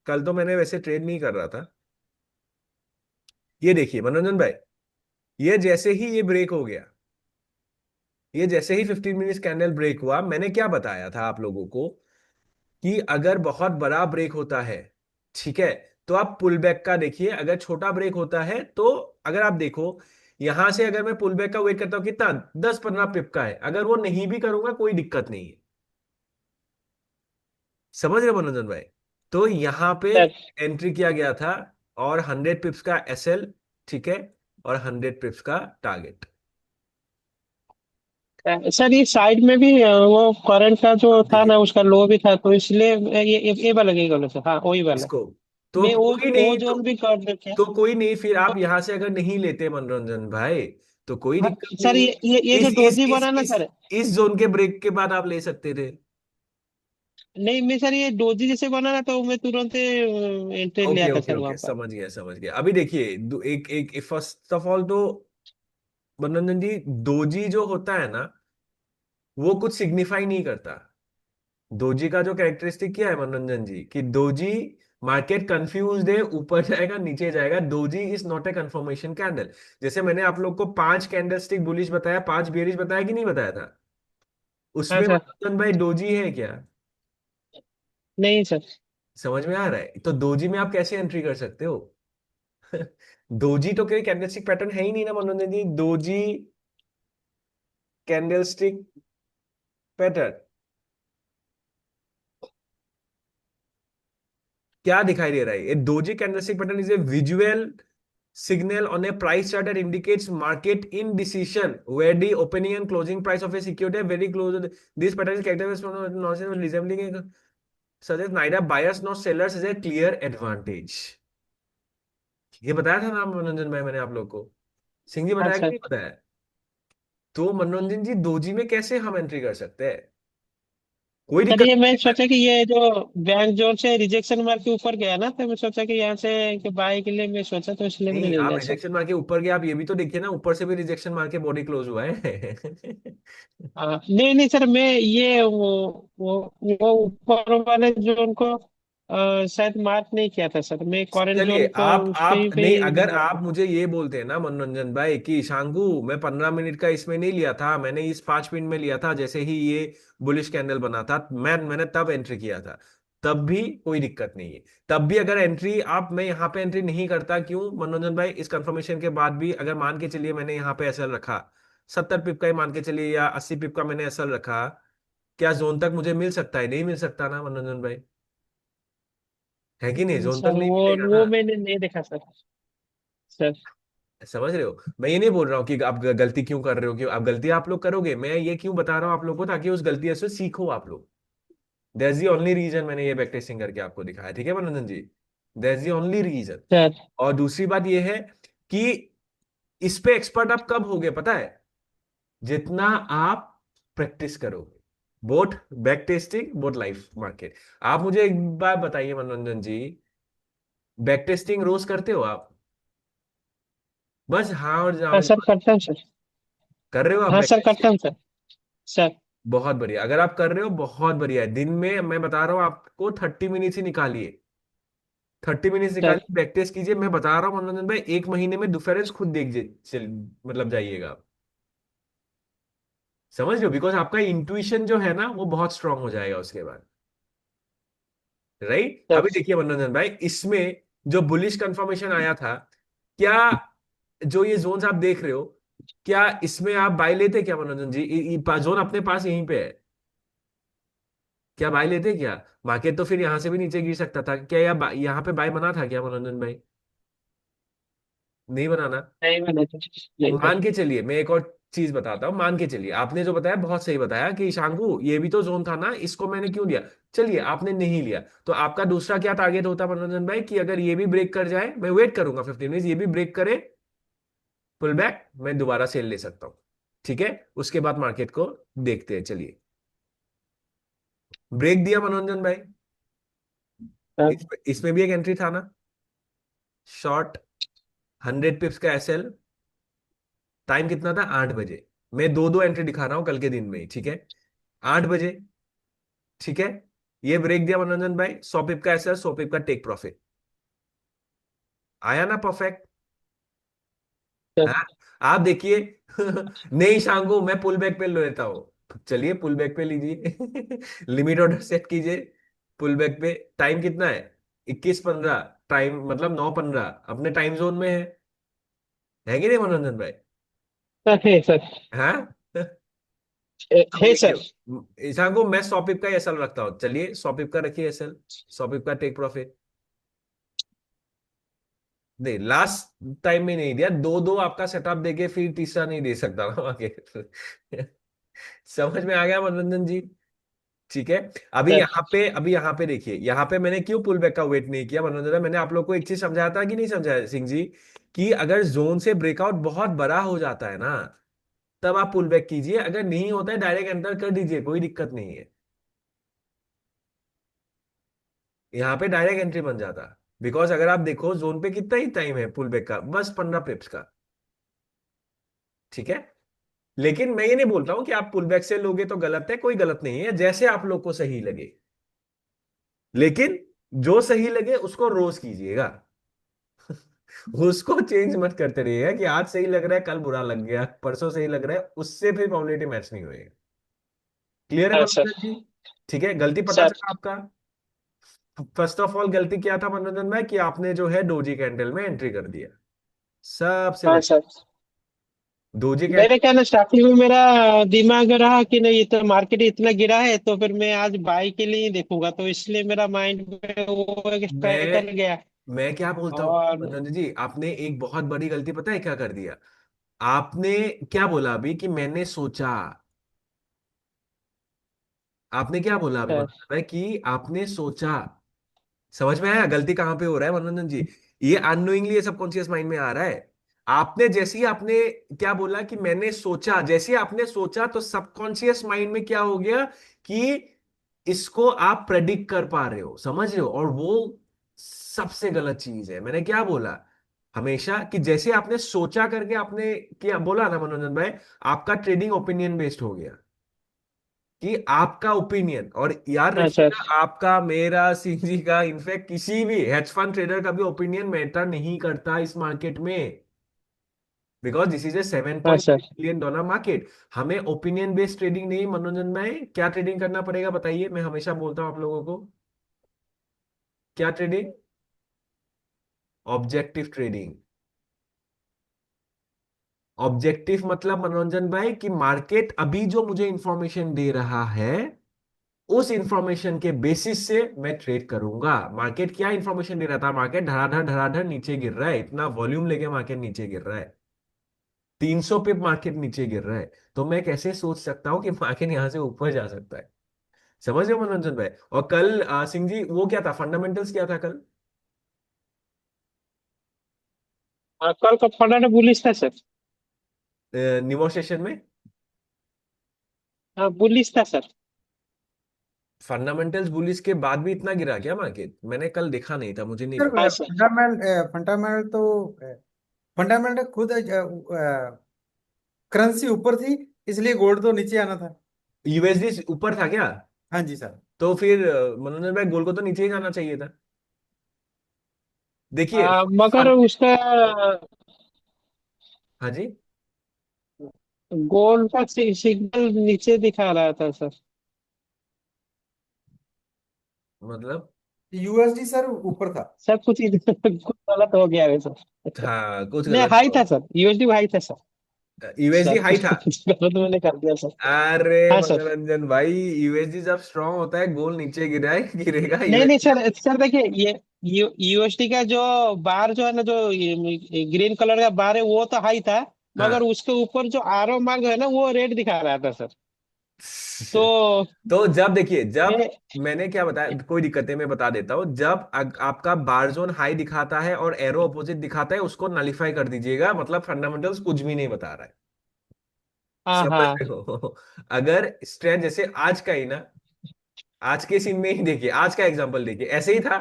कल तो मैंने वैसे ट्रेड नहीं कर रहा था। ये देखिए मनोरंजन भाई, ये जैसे ही ये ब्रेक हो गया, ये जैसे ही 15 मिनट्स कैंडल ब्रेक हुआ, मैंने क्या बताया था आप लोगों को कि अगर बहुत बड़ा ब्रेक होता है, ठीक है, तो आप पुल बैक का देखिए। अगर छोटा ब्रेक होता है तो, अगर आप देखो यहां से, अगर मैं पुल बैक का वेट करता हूं कितना, 10 15 पिप का है, अगर वो नहीं भी करूंगा कोई दिक्कत नहीं है। समझ रहे हो मनोरंजन भाई? तो यहां पे एंट्री किया गया था, और 100 पिप्स का एसएल, ठीक है, और 100 पिप्स का टारगेट। सर ये साइड में भी वो करंट का जो अब था देखिए ना, उसका लो भी था, तो इसलिए ये वाला यही बोलो सर, हाँ वही वाला। इसको, तो मैं कोई वो नहीं तो जोन भी कर देते। तो कोई नहीं, फिर आप यहां से अगर नहीं लेते मनोरंजन भाई, तो कोई हाँ दिक्कत सर, नहीं है। ये जो इस इस डोजी इस बना ना इस सर। इस जोन के ब्रेक के बाद आप ले सकते थे। नहीं मैं सर, ये डोजी जैसे बना ना, तो मैं तुरंत एंट्री लिया ओके था ओके सर ओके, वहां पर। समझ गया समझ गया। अभी देखिए एक एक फर्स्ट ऑफ ऑल तो मनोरंजन जी, दोजी जो होता है ना, वो कुछ सिग्निफाई नहीं करता। दोजी का जो कैरेक्टरिस्टिक क्या है मनोरंजन जी, कि दोजी, मार्केट कंफ्यूज है, ऊपर जाएगा नीचे जाएगा, doji is not a confirmation candle. जैसे मैंने आप लोग को 5 कैंडलस्टिक बुलिश बताया, 5 बेरिश बताया कि नहीं बताया था? हाँ उसमें सर। मनोरंजन भाई डोजी है क्या? नहीं सर। समझ में आ रहा है? तो दोजी में आप कैसे एंट्री कर सकते हो? दोजी तो कोई कैंडलस्टिक पैटर्न है ही नहीं ना मनोरंजन जी, दोजी कैंडलस्टिक पैटर्न क्या दिखाई दे रहा है? ये doji candlestick pattern is a visual signal on a price chart that indicates market indecision where the opening and closing price of a security are very close. This pattern is characterized by nonsense resembling a suggest neither buyers nor sellers is a clear advantage. ये बताया था ना मनोरंजन भाई मैंने आप लोग को, सिंह जी, हाँ बताया कि सर। नहीं बताया? तो मनोरंजन जी दोजी में कैसे हम एंट्री कर सकते हैं? कोई सर दिक्कत ये मैं नहीं है। सोचा कि ये जो बैंक जोन से रिजेक्शन मार के ऊपर गया ना, तो मैं सोचा कि यहाँ से कि बाय के लिए मैं सोचा, तो इसलिए मैंने नहीं, ले आप लिया सर। रिजेक्शन मार के ऊपर गए, आप ये भी तो देखिए ना, ऊपर से भी रिजेक्शन मार के बॉडी क्लोज हुआ है। हाँ, नहीं नहीं सर, मैं ये वो ऊपर वाले जोन को शायद मार्क नहीं किया था सर, मैं कॉरेंट चलिए, जोन को आप उस आप पे नहीं, ही अगर मार्क आप किया। मुझे ये बोलते हैं ना मनोरंजन भाई कि शांगू, मैं 15 मिनट का इसमें नहीं लिया था, मैंने इस 5 मिनट में लिया था, जैसे ही ये बुलिश कैंडल बना था मैंने तब एंट्री किया था, तब भी कोई दिक्कत नहीं है। तब भी अगर एंट्री आप, मैं यहाँ पे एंट्री नहीं करता, क्यों मनोरंजन भाई, इस कंफर्मेशन के बाद भी अगर मान के चलिए मैंने यहाँ पे एसएल रखा, 70 पिप का ही मान के चलिए, या 80 पिप का मैंने एसएल रखा, क्या जोन तक मुझे मिल सकता है? नहीं मिल सकता ना मनोरंजन भाई, है कि नहीं? जोन तक सर नहीं वो मिलेगा ना। वो मैंने नहीं देखा सर। सर समझ रहे हो? मैं ये नहीं बोल रहा हूँ कि आप गलती क्यों कर रहे हो, क्यों आप गलती आप लोग करोगे, मैं ये क्यों बता रहा हूँ आप लोग को, ताकि उस गलती से सीखो आप लोग। दैट्स दी ओनली रीजन मैंने ये बैक टेस्टिंग करके आपको दिखाया, ठीक है Manoranjan ji? That's the only reason. Sir और दूसरी बात ये है कि इस पे एक्सपर्ट आप कब होगे पता है? जितना आप प्रैक्टिस करोगे, both back testing both live market. आप मुझे एक बार बताइए मनोरंजन जी, बैक टेस्टिंग रोज करते हो आप? बस हाँ और हाँ जाओ, सर, करता हूँ सर। कर रहे हो आप हाँ बैक सर, टेस्टिंग? करता हूँ सर। सर बहुत बढ़िया, अगर आप कर रहे हो बहुत बढ़िया है। दिन में मैं बता रहा हूँ आपको 30 मिनट ही निकालिए, 30 मिनट सर निकालिए, बैक टेस्ट कीजिए। मैं बता रहा हूँ मनोरंजन भाई, 1 महीने में डिफरेंस खुद देख मतलब जाइएगा आप। समझ लो, बिकॉज आपका इंट्यूशन जो है ना वो बहुत स्ट्रांग हो जाएगा उसके बाद। Right, sir. अभी देखिए मनोरंजन भाई, इसमें जो बुलिश कंफर्मेशन आया था, क्या जो ये जोन्स आप देख रहे हो, क्या इसमें आप बाय लेते क्या मनोरंजन जी? जोन अपने पास यहीं पे है, क्या बाय लेते क्या? मार्केट तो फिर यहां से भी नीचे गिर सकता था क्या, यहाँ पे बाय बना था क्या मनोरंजन भाई? नहीं बनाना। नहीं मैंने तो नहीं मान सर। के चलिए, मैं एक और चीज बताता हूँ, मान के चलिए आपने जो बताया बहुत सही बताया कि शांकु ये भी तो जोन था ना, इसको मैंने क्यों लिया? चलिए आपने नहीं लिया, तो आपका दूसरा क्या टारगेट होता मनोरंजन भाई, कि अगर ये भी ब्रेक कर जाए, मैं वेट करूंगा 15 मिनट, ये भी ब्रेक करे पुल बैक, मैं दोबारा सेल ले सकता हूँ। ठीक है, उसके बाद मार्केट को देखते हैं, चलिए। ब्रेक दिया मनोरंजन भाई, सर इसमें भी एक एंट्री था ना, शॉर्ट, 100 पिप्स का एसएल। टाइम कितना था? 8 बजे। मैं दो दो एंट्री दिखा रहा हूं कल के दिन में ही, ठीक है? 8 बजे, ठीक है। ये ब्रेक दिया मनोरंजन भाई, 100 पिप का एसएल, 100 पिप का टेक प्रॉफिट, आया ना परफेक्ट? सर। हाँ, आप देखिए। नहीं शांगू, मैं पुल बैक पे ले लेता हूँ, चलिए पुल बैक पे लीजिए। लिमिट ऑर्डर सेट कीजिए पुल बैक पे। टाइम कितना है? 21:15, टाइम मतलब 9:15, अपने टाइम जोन में है कि नहीं मनोरंजन भाई? सर है सर। हाँ। अब है देखिए, सर। ईशान को मैं 100 पिप का एसएल रखता हूँ, चलिए 100 पिप का रखिए एसएल, 100 पिप का टेक प्रॉफिट। नहीं, लास्ट टाइम में नहीं दिया, दो दो आपका सेटअप देके फिर तीसरा नहीं दे सकता ना आगे। समझ में आ गया मनोरंजन जी? ठीक है। सर अभी यहाँ पे देखिए, यहाँ पे मैंने क्यों पुल बैक का वेट नहीं किया मनोरंजन? मैंने आप लोग को एक चीज समझाया था कि नहीं समझाया सिंह जी, कि अगर जोन से ब्रेकआउट बहुत बड़ा हो जाता है ना, तब आप पुल बैक कीजिए, अगर नहीं होता है डायरेक्ट एंटर कर दीजिए, कोई दिक्कत नहीं है। यहाँ पे डायरेक्ट एंट्री बन जाता, बिकॉज अगर आप देखो जोन पे कितना ही टाइम है पुल बैक का, बस 15 पिप्स का। ठीक है, लेकिन मैं ये नहीं बोलता हूं कि आप पुल बैक से लोगे तो गलत है, कोई गलत नहीं है, जैसे आप लोग को सही लगे, लेकिन जो सही लगे उसको रोज कीजिएगा। उसको चेंज मत करते रहिएगा कि आज सही लग रहा है कल बुरा लग गया, परसों सही लग रहा है, उससे फिर प्रोबेबिलिटी मैच नहीं होएगा। क्लियर है हाँ सर। मनोरंजन जी? ठीक है, गलती पता सर चला आपका। फर्स्ट ऑफ ऑल गलती क्या था मनोरंजन भाई, कि आपने जो है डोजी कैंडल में एंट्री कर दिया, सबसे हाँ बड़ी। सर। डोजी मेरे कैंडल, क्या ना, स्टार्टिंग में मेरा दिमाग रहा कि नहीं, इतना मार्केट इतना गिरा है तो फिर मैं आज बाई के लिए ही देखूंगा, तो इसलिए मेरा माइंड में वो एक मैं स्ट्राइकर गया। मैं क्या बोलता हूँ और मनोरंजन जी, आपने एक बहुत बड़ी गलती पता है क्या कर दिया? आपने क्या बोला अभी, कि मैंने सोचा? आपने क्या बोला अभी सर। मनोरंजन भाई, कि आपने सोचा? समझ में आया गलती कहां पे हो रहा है मनोरंजन जी? ये अननोइंगली, ये सबकॉन्शियस माइंड में आ रहा है। आपने जैसे ही आपने क्या बोला कि मैंने सोचा, जैसे ही आपने सोचा, तो सबकॉन्शियस माइंड में क्या हो गया कि इसको आप प्रेडिक्ट कर पा रहे हो, समझ रहे हो, और वो सबसे गलत चीज है। मैंने क्या बोला हमेशा कि जैसे आपने सोचा करके आपने किया, बोला ना मनोरंजन भाई, आपका ट्रेडिंग ओपिनियन बेस्ड हो गया कि आपका ओपिनियन। और याद हाँ सर। रखिएगा, आपका, मेरा, सिंह जी का, इनफैक्ट किसी भी हेज फंड ट्रेडर का भी ओपिनियन मैटर नहीं करता इस मार्केट में, because this is a seven हाँ point sir. Billion dollar market. हमें ओपिनियन बेस्ड ट्रेडिंग नहीं, मनोरंजन भाई, क्या ट्रेडिंग करना पड़ेगा बताइए, मैं हमेशा बोलता हूं आप लोगों को, क्या ट्रेडिंग? Objective trading. ऑब्जेक्टिव मतलब मनोरंजन भाई कि मार्केट अभी जो मुझे इंफॉर्मेशन दे रहा है, उस इंफॉर्मेशन के बेसिस से मैं ट्रेड करूंगा। मार्केट क्या इंफॉर्मेशन दे रहा था? मार्केट धड़ाधड़ धड़ाधड़ नीचे गिर रहा है, इतना वॉल्यूम लेके मार्केट नीचे गिर रहा है, 300 पिप मार्केट नीचे गिर रहा है, तो मैं कैसे सोच सकता हूँ कि मार्केट यहां से ऊपर जा सकता है? समझ रहे हो मनोरंजन भाई? और कल सिंह जी वो क्या था, फंडामेंटल्स क्या था कल? कल का फटाना बुलिश था सर। निवो सेशन में हाँ बुलिश था सर। फंडामेंटल्स बुलिस के बाद भी इतना गिरा क्या मार्केट? मैंने कल देखा नहीं था, मुझे नहीं सर हाँ पता। सर। फंडामेंटल फंडामेंटल तो फंडामेंटल खुद करेंसी ऊपर थी, इसलिए गोल्ड तो नीचे आना था। यूएसडी ऊपर था क्या? हाँ जी सर। तो फिर मनोरंजन भाई, गोल्ड को तो नीचे ही जाना चाहिए था। देखिए मगर उसका हाँ जी। गोल्ड का सिग्नल नीचे दिखा रहा था सर। मतलब यूएसडी सर ऊपर था। सब कुछ इधर कुछ गलत हो गया है सर। हाँ, कुछ नहीं गलत हाई हुआ। था सर, यूएसडी हाई था सर। यूएसडी सर हाई था। कुछ गलत मैंने कर दिया सर। अरे हाँ सर। मनोरंजन भाई, यूएसडी जब स्ट्रांग होता है, गोल्ड नीचे गिरा है, गिरेगा नहीं नहीं यूएसडी। सर, सर देखिए ये यूएसडी का जो बार जो है ना, जो ग्रीन कलर का बार है वो तो हाई था। मगर हाँ। उसके ऊपर जो आरो मार्क है ना वो रेड दिखा रहा था सर। तो तो जब देखिए, जब मैं मैंने क्या बताया, कोई दिक्कत है, मैं बता देता हूं। जब आपका बार जोन हाई दिखाता है और एरो अपोजिट दिखाता है, उसको नलिफाई कर दीजिएगा, मतलब फंडामेंटल्स कुछ भी नहीं बता रहा है। हाँ समझ हाँ रहे हो? अगर स्ट्रेंथ जैसे आज का ही ना, आज के सीन में ही देखिए, आज का एग्जांपल देखिए, ऐसे ही था।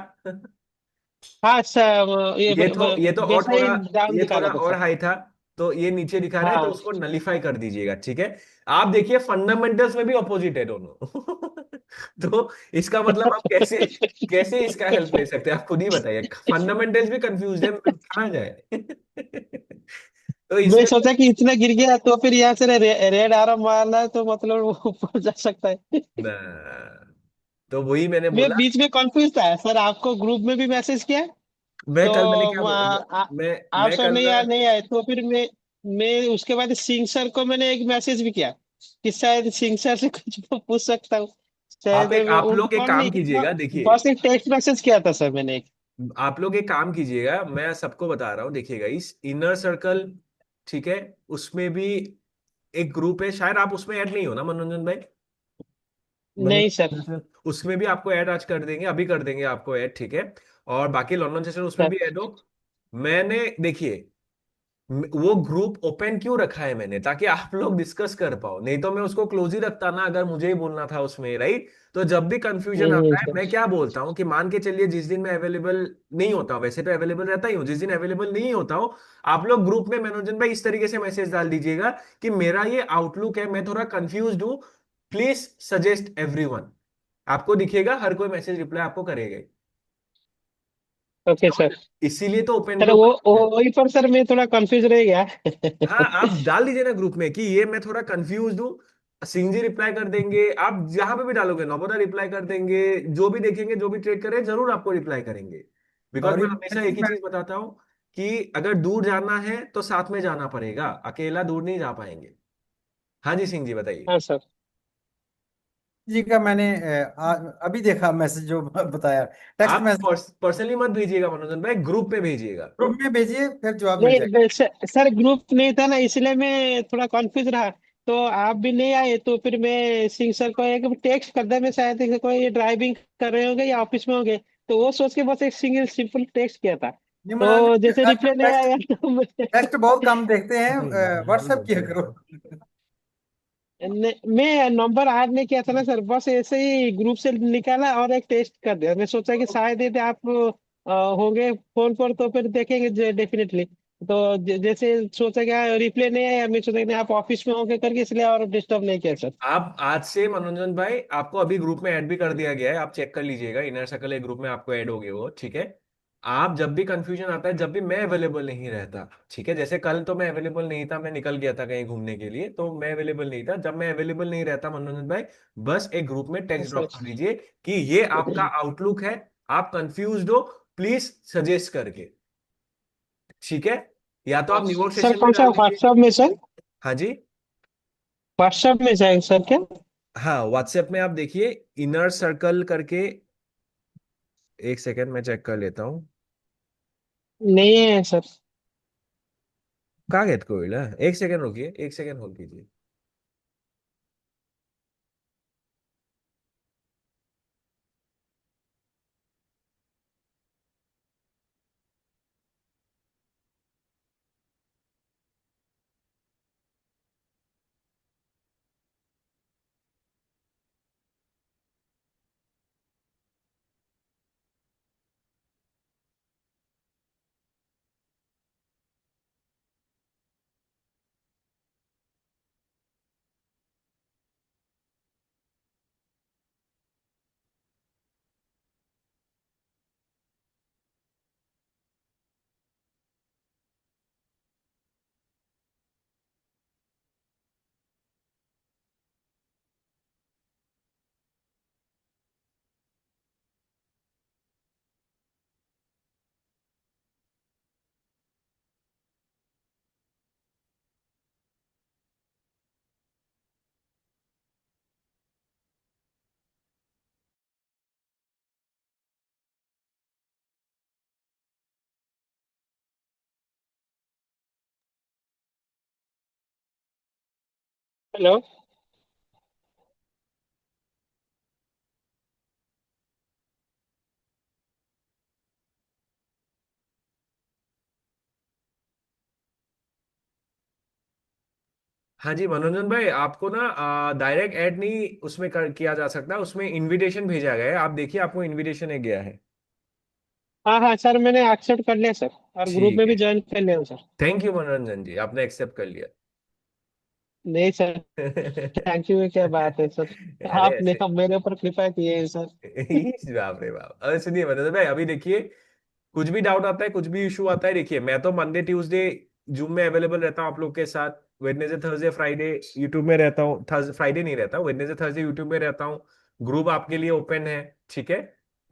हाँ सर, ये ये तो और वैसा थोड़ा, ही डाउन ये दिखा थोड़ा रहा था और सर। हाई था, तो ये नीचे दिखा रहा है, तो हाँ उसको नलिफाई कर दीजिएगा, ठीक है। आप देखिए फंडामेंटल्स में भी ऑपोजिट है दोनों। तो इसका मतलब आप कैसे, कैसे इसका हेल्प ले सकते हैं, आप खुद ही बताइए। फंडामेंटल्स भी कंफ्यूज है, कहाँ जाए? तो मैं इसमें सोचा कि इतना गिर गया तो फिर यहाँ से रेड आरम मारना है तो मतलब वो ऊपर जा सकता है। ना, तो वही मैंने मैं बोला। बीच में कंफ्यूज था सर, आपको ग्रुप में भी मैसेज किया। मैं तो कल मैंने क्या मैं आप मैं सब कल नहीं ना, नहीं आए तो फिर मैं उसके बाद सिंह सर को मैंने एक मैसेज भी किया कि शायद सिंह सर से कुछ पूछ सकता हूँ। शायद आप वो लोग एक कॉल काम नहीं किया, कीजिएगा, देखिए, बस एक टेक्स्ट मैसेज किया था सर मैंने एक। आप लोग एक काम कीजिएगा, मैं सबको बता रहा हूँ, देखिएगा इस इनर सर्कल, ठीक है, उसमें भी एक ग्रुप है, शायद आप उसमें ऐड नहीं हो ना मनोरंजन भाई? नहीं सर। मनोरंजन उसमें भी आपको ऐड आज कर देंगे, अभी कर देंगे आपको ऐड, ठीक है। और बाकी लंदन सेशन उसमें सर भी ऐड हो। मैंने देखिए, वो ग्रुप ओपन क्यों रखा है मैंने, ताकि आप लोग डिस्कस कर पाओ, नहीं तो मैं उसको क्लोज ही रखता ना, अगर मुझे ही बोलना था उसमें, राइट? तो जब भी कंफ्यूजन आता है, सर। मैं क्या बोलता हूँ कि मान के चलिए जिस दिन मैं अवेलेबल नहीं होता हूं, वैसे तो अवेलेबल रहता ही हूँ, जिस दिन अवेलेबल नहीं होता हूँ, आप लोग ग्रुप में मनोरंजन भाई इस तरीके से मैसेज डाल दीजिएगा कि मेरा ये आउटलुक है, मैं थोड़ा कंफ्यूज हूँ, प्लीज सजेस्ट एवरीवन। आपको दिखेगा हर कोई मैसेज रिप्लाई आपको करेगा ही। Okay sir. इसीलिए तो ओपन सर ग्रुप वो है। वही पर सर मैं थोड़ा कंफ्यूज रह गया। हाँ, आप डाल दीजिए ना ग्रुप में कि ये मैं थोड़ा कंफ्यूज हूँ, सिंह जी रिप्लाई कर देंगे, आप जहां पे भी डालोगे नौबोदा रिप्लाई कर देंगे, जो भी देखेंगे, जो भी ट्रेड करें, जरूर आपको रिप्लाई करेंगे। बिकॉज और मैं ये हमेशा एक ही चीज बताता हूँ कि अगर दूर जाना है तो साथ में जाना पड़ेगा, अकेला दूर नहीं जा पाएंगे। हाँ जी, सिंह जी बताइए। हाँ सर। जी का मैंने अभी देखा मैसेज जो बताया, टेक्स्ट आप मैसेज। पर्सनली मत भेजिएगा मनोरंजन भाई, ग्रुप में भेजिएगा। ग्रुप में भेजिए, फिर जवाब मिल नहीं जाएगा। सर ग्रुप नहीं था ना, इसलिए मैं थोड़ा कंफ्यूज रहा। तो आप भी नहीं आए तो फिर मैं सिंह सर को एक टेक्स्ट कर दिया, मैं शायद कोई ड्राइविंग कर रहे होंगे या ऑफिस में होंगे। तो वो सोच के बस एक सिंगल सिंपल टेक्स्ट किया था। नहीं तो मनोरंजन, जैसे अच्छा रिप्लाई नहीं टेक्स्ट, आया तो मैं टेक्स्ट बहुत कम देखते हैं, व्हाट्सएप किया करो। मैं नंबर ऐड नहीं किया था ना सर, बस ऐसे ही ग्रुप से निकाला और एक टेस्ट कर दिया। मैं सोचा कि शायद यदि आप होंगे फोन पर तो फिर देखेंगे डेफिनेटली। तो जैसे सोचा क्या रिप्लाई नहीं आया, मैं सोचा कि नहीं, आप ऑफिस में होंगे करके, इसलिए और डिस्टर्ब नहीं किया सर। आप आज से मनोरंजन भाई, आपको अभी ग्रुप में ऐड भी कर दिया गया है, आप चेक कर लीजिएगा, इनर सर्कल एक ग्रुप में आपको ऐड हो गए वो, ठीक है। आप जब भी कंफ्यूजन आता है, जब भी मैं अवेलेबल नहीं रहता, ठीक है, जैसे कल तो मैं अवेलेबल नहीं था, मैं निकल गया था कहीं घूमने के लिए, तो मैं अवेलेबल नहीं था, जब मैं अवेलेबल नहीं रहता मनोरंजन भाई, बस एक ग्रुप में टेक्स्ट ड्रॉप सर कर दीजिए कि ये आपका आउटलुक है, आप कंफ्यूज हो, प्लीज सजेस्ट करके, ठीक है। या तो आप न्यूवर्क सर सेशन में कौन सा डाल दीजिए। व्हाट्सएप में सर? हाँ जी। व्हाट्सएप में जाएगा सर क्या? हाँ, व्हाट्सएप में आप देखिए, इनर सर्कल करके, एक सेकंड मैं चेक कर लेता हूँ। नहीं है सर। कहाँ गेट कोई ना, एक सेकंड रुकिए, एक सेकंड होल्ड कीजिए। हेलो। हाँ जी मनोरंजन भाई, आपको ना डायरेक्ट ऐड नहीं उसमें किया जा सकता, उसमें इनविटेशन भेजा गया है, आप देखिए, आपको इनविटेशन एक गया है। हाँ हाँ सर, मैंने एक्सेप्ट कर लिया सर, और ग्रुप ठीक में है, भी ज्वाइन कर लिया हूँ सर। थैंक यू मनोरंजन जी, आपने एक्सेप्ट कर लिया। नहीं सर, थैंक यू क्या बात है सर। अरे आपने ऐसे हम मेरे ऊपर कृपा की है सर। बाप रे बाप, अरे सुनिए मनोज भाई, अभी देखिए, कुछ भी डाउट आता है, कुछ भी इशू आता है, देखिए मैं तो मंडे ट्यूसडे जूम में अवेलेबल रहता हूँ आप लोग के साथ, वेडनेसडे थर्सडे फ्राइडे यूट्यूब में रहता हूँ, थर्सडे फ्राइडे नहीं रहता, वेडनेसडे थर्सडे यूट्यूब में रहता हूँ, ग्रुप आपके लिए ओपन है, ठीक है।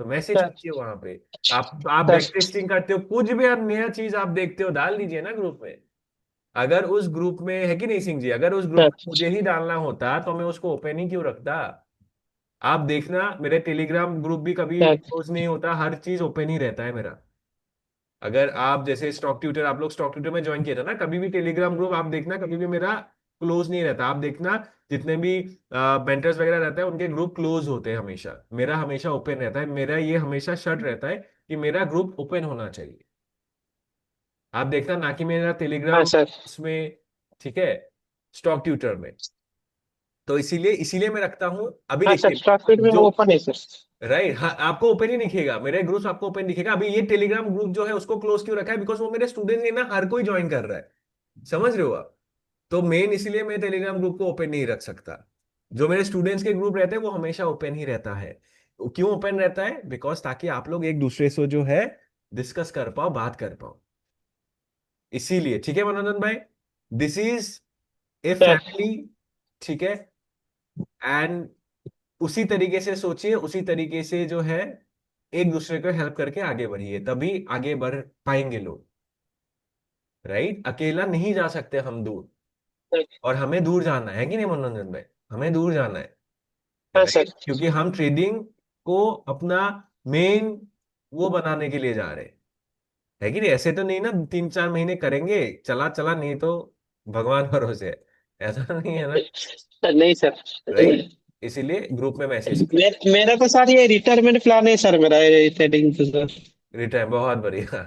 तो मैसेज सर कीजिए वहां पे, आप सर बैक टेस्टिंग करते हो, कुछ भी आप नया चीज आप देखते हो, डाल दीजिए ना ग्रुप में। अगर उस ग्रुप में है कि नहीं सिंह जी, अगर उस ग्रुप सर में मुझे ही डालना होता तो मैं उसको ओपन ही क्यों रखता। आप देखना, मेरे टेलीग्राम ग्रुप भी कभी सर क्लोज नहीं होता, हर चीज ओपन ही रहता है मेरा। अगर आप जैसे स्टॉक ट्यूटर, आप लोग स्टॉक ट्यूटर में ज्वाइन किया था ना, कभी भी टेलीग्राम ग्रुप आप देखना, कभी भी मेरा क्लोज नहीं रहता, आप देखना, जितने भी बेंटर्स वगैरह रहते हैं उनके ग्रुप क्लोज होते हैं हमेशा, मेरा हमेशा ओपन रहता है, मेरा ये हमेशा शर्त रहता है कि मेरा ग्रुप ओपन होना चाहिए। आप देखना ना कि मेरा हाँ टेलीग्राम सर। उसमें, ठीक है, स्टॉक ट्यूटर में। तो इसीलिए इसीलिए मैं रखता हूँ, अभी हाँ सर, देखिए स्टॉक फीड में जो, ओपन है सर। राइट, हाँ, आपको ओपन ही दिखेगा, मेरे ग्रुप आपको ओपन दिखेगा, अभी ये टेलीग्राम ग्रुप जो है उसको क्लोज क्यों रखा है, बिकॉज वो मेरे स्टूडेंट है ना, हर कोई ज्वाइन कर रहा है, समझ रहे हो आप। तो मेन इसलिए मैं टेलीग्राम ग्रुप को ओपन नहीं रख सकता, जो मेरे स्टूडेंट्स के ग्रुप रहते हैं वो हमेशा ओपन ही रहता है। क्यों ओपन रहता है, बिकॉज ताकि आप लोग एक दूसरे से जो है डिस्कस कर पाओ, बात कर पाओ, इसीलिए, ठीक है मनोरंजन भाई, this is A sir family, ठीक है। एंड उसी तरीके से सोचिए, उसी तरीके से जो है एक दूसरे को हेल्प करके आगे बढ़िए, तभी आगे बढ़ पाएंगे लोग, राइट। अकेला नहीं जा सकते हम दूर, और हमें दूर जाना है कि नहीं मनोरंजन भाई, हमें दूर जाना है, हाँ सर। राइट, क्योंकि हम ट्रेडिंग को अपना मेन वो बनाने के लिए जा रहे हैं, है कि नहीं, ऐसे तो नहीं ना 3-4 महीने करेंगे, चला चला, नहीं तो भगवान भरोसे है, ऐसा नहीं है ना, नहीं सर। राइट। इसीलिए ग्रुप में मैसेज कीजिए। मेरा तो सर ये रिटायरमेंट प्लान है सर, मेरा ये ट्रेडिंग तो सर। रिटायर बहुत बढ़िया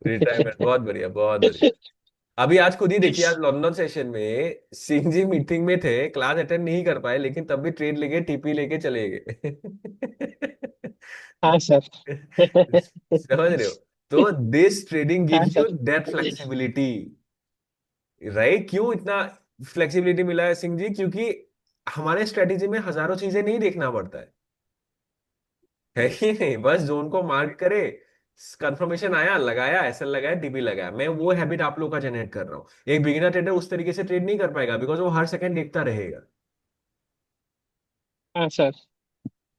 रिटायरमेंट बहुत बढ़िया, बहुत बढ़िया। अभी आज खुद ही देखिए, आज लंदन सेशन में सिंह जी मीटिंग में थे, क्लास अटेंड नहीं कर पाए, लेकिन तब भी ट्रेड लेके टीपी लेके चले गए। हाँ सर। समझ रहे हो? तो दिस ट्रेडिंग हाँ gives you sir. That flexibility, right? क्यों इतना फ्लेक्सिबिलिटी मिला है सिंह जी? क्योंकि हमारे स्ट्रेटेजी में हजारों चीजें नहीं देखना पड़ता है कि नहीं? बस जोन को मार्क करे, कंफर्मेशन आया, लगाया, एसएल लगाया, डीबी लगाया। मैं वो हैबिट आप लोगों का जनरेट कर रहा हूँ। एक बिगिनर ट्रेडर उस तरीके से ट्रेड नहीं कर पाएगा, बिकॉज वो हर सेकंड देखता रहेगा। हाँ सर।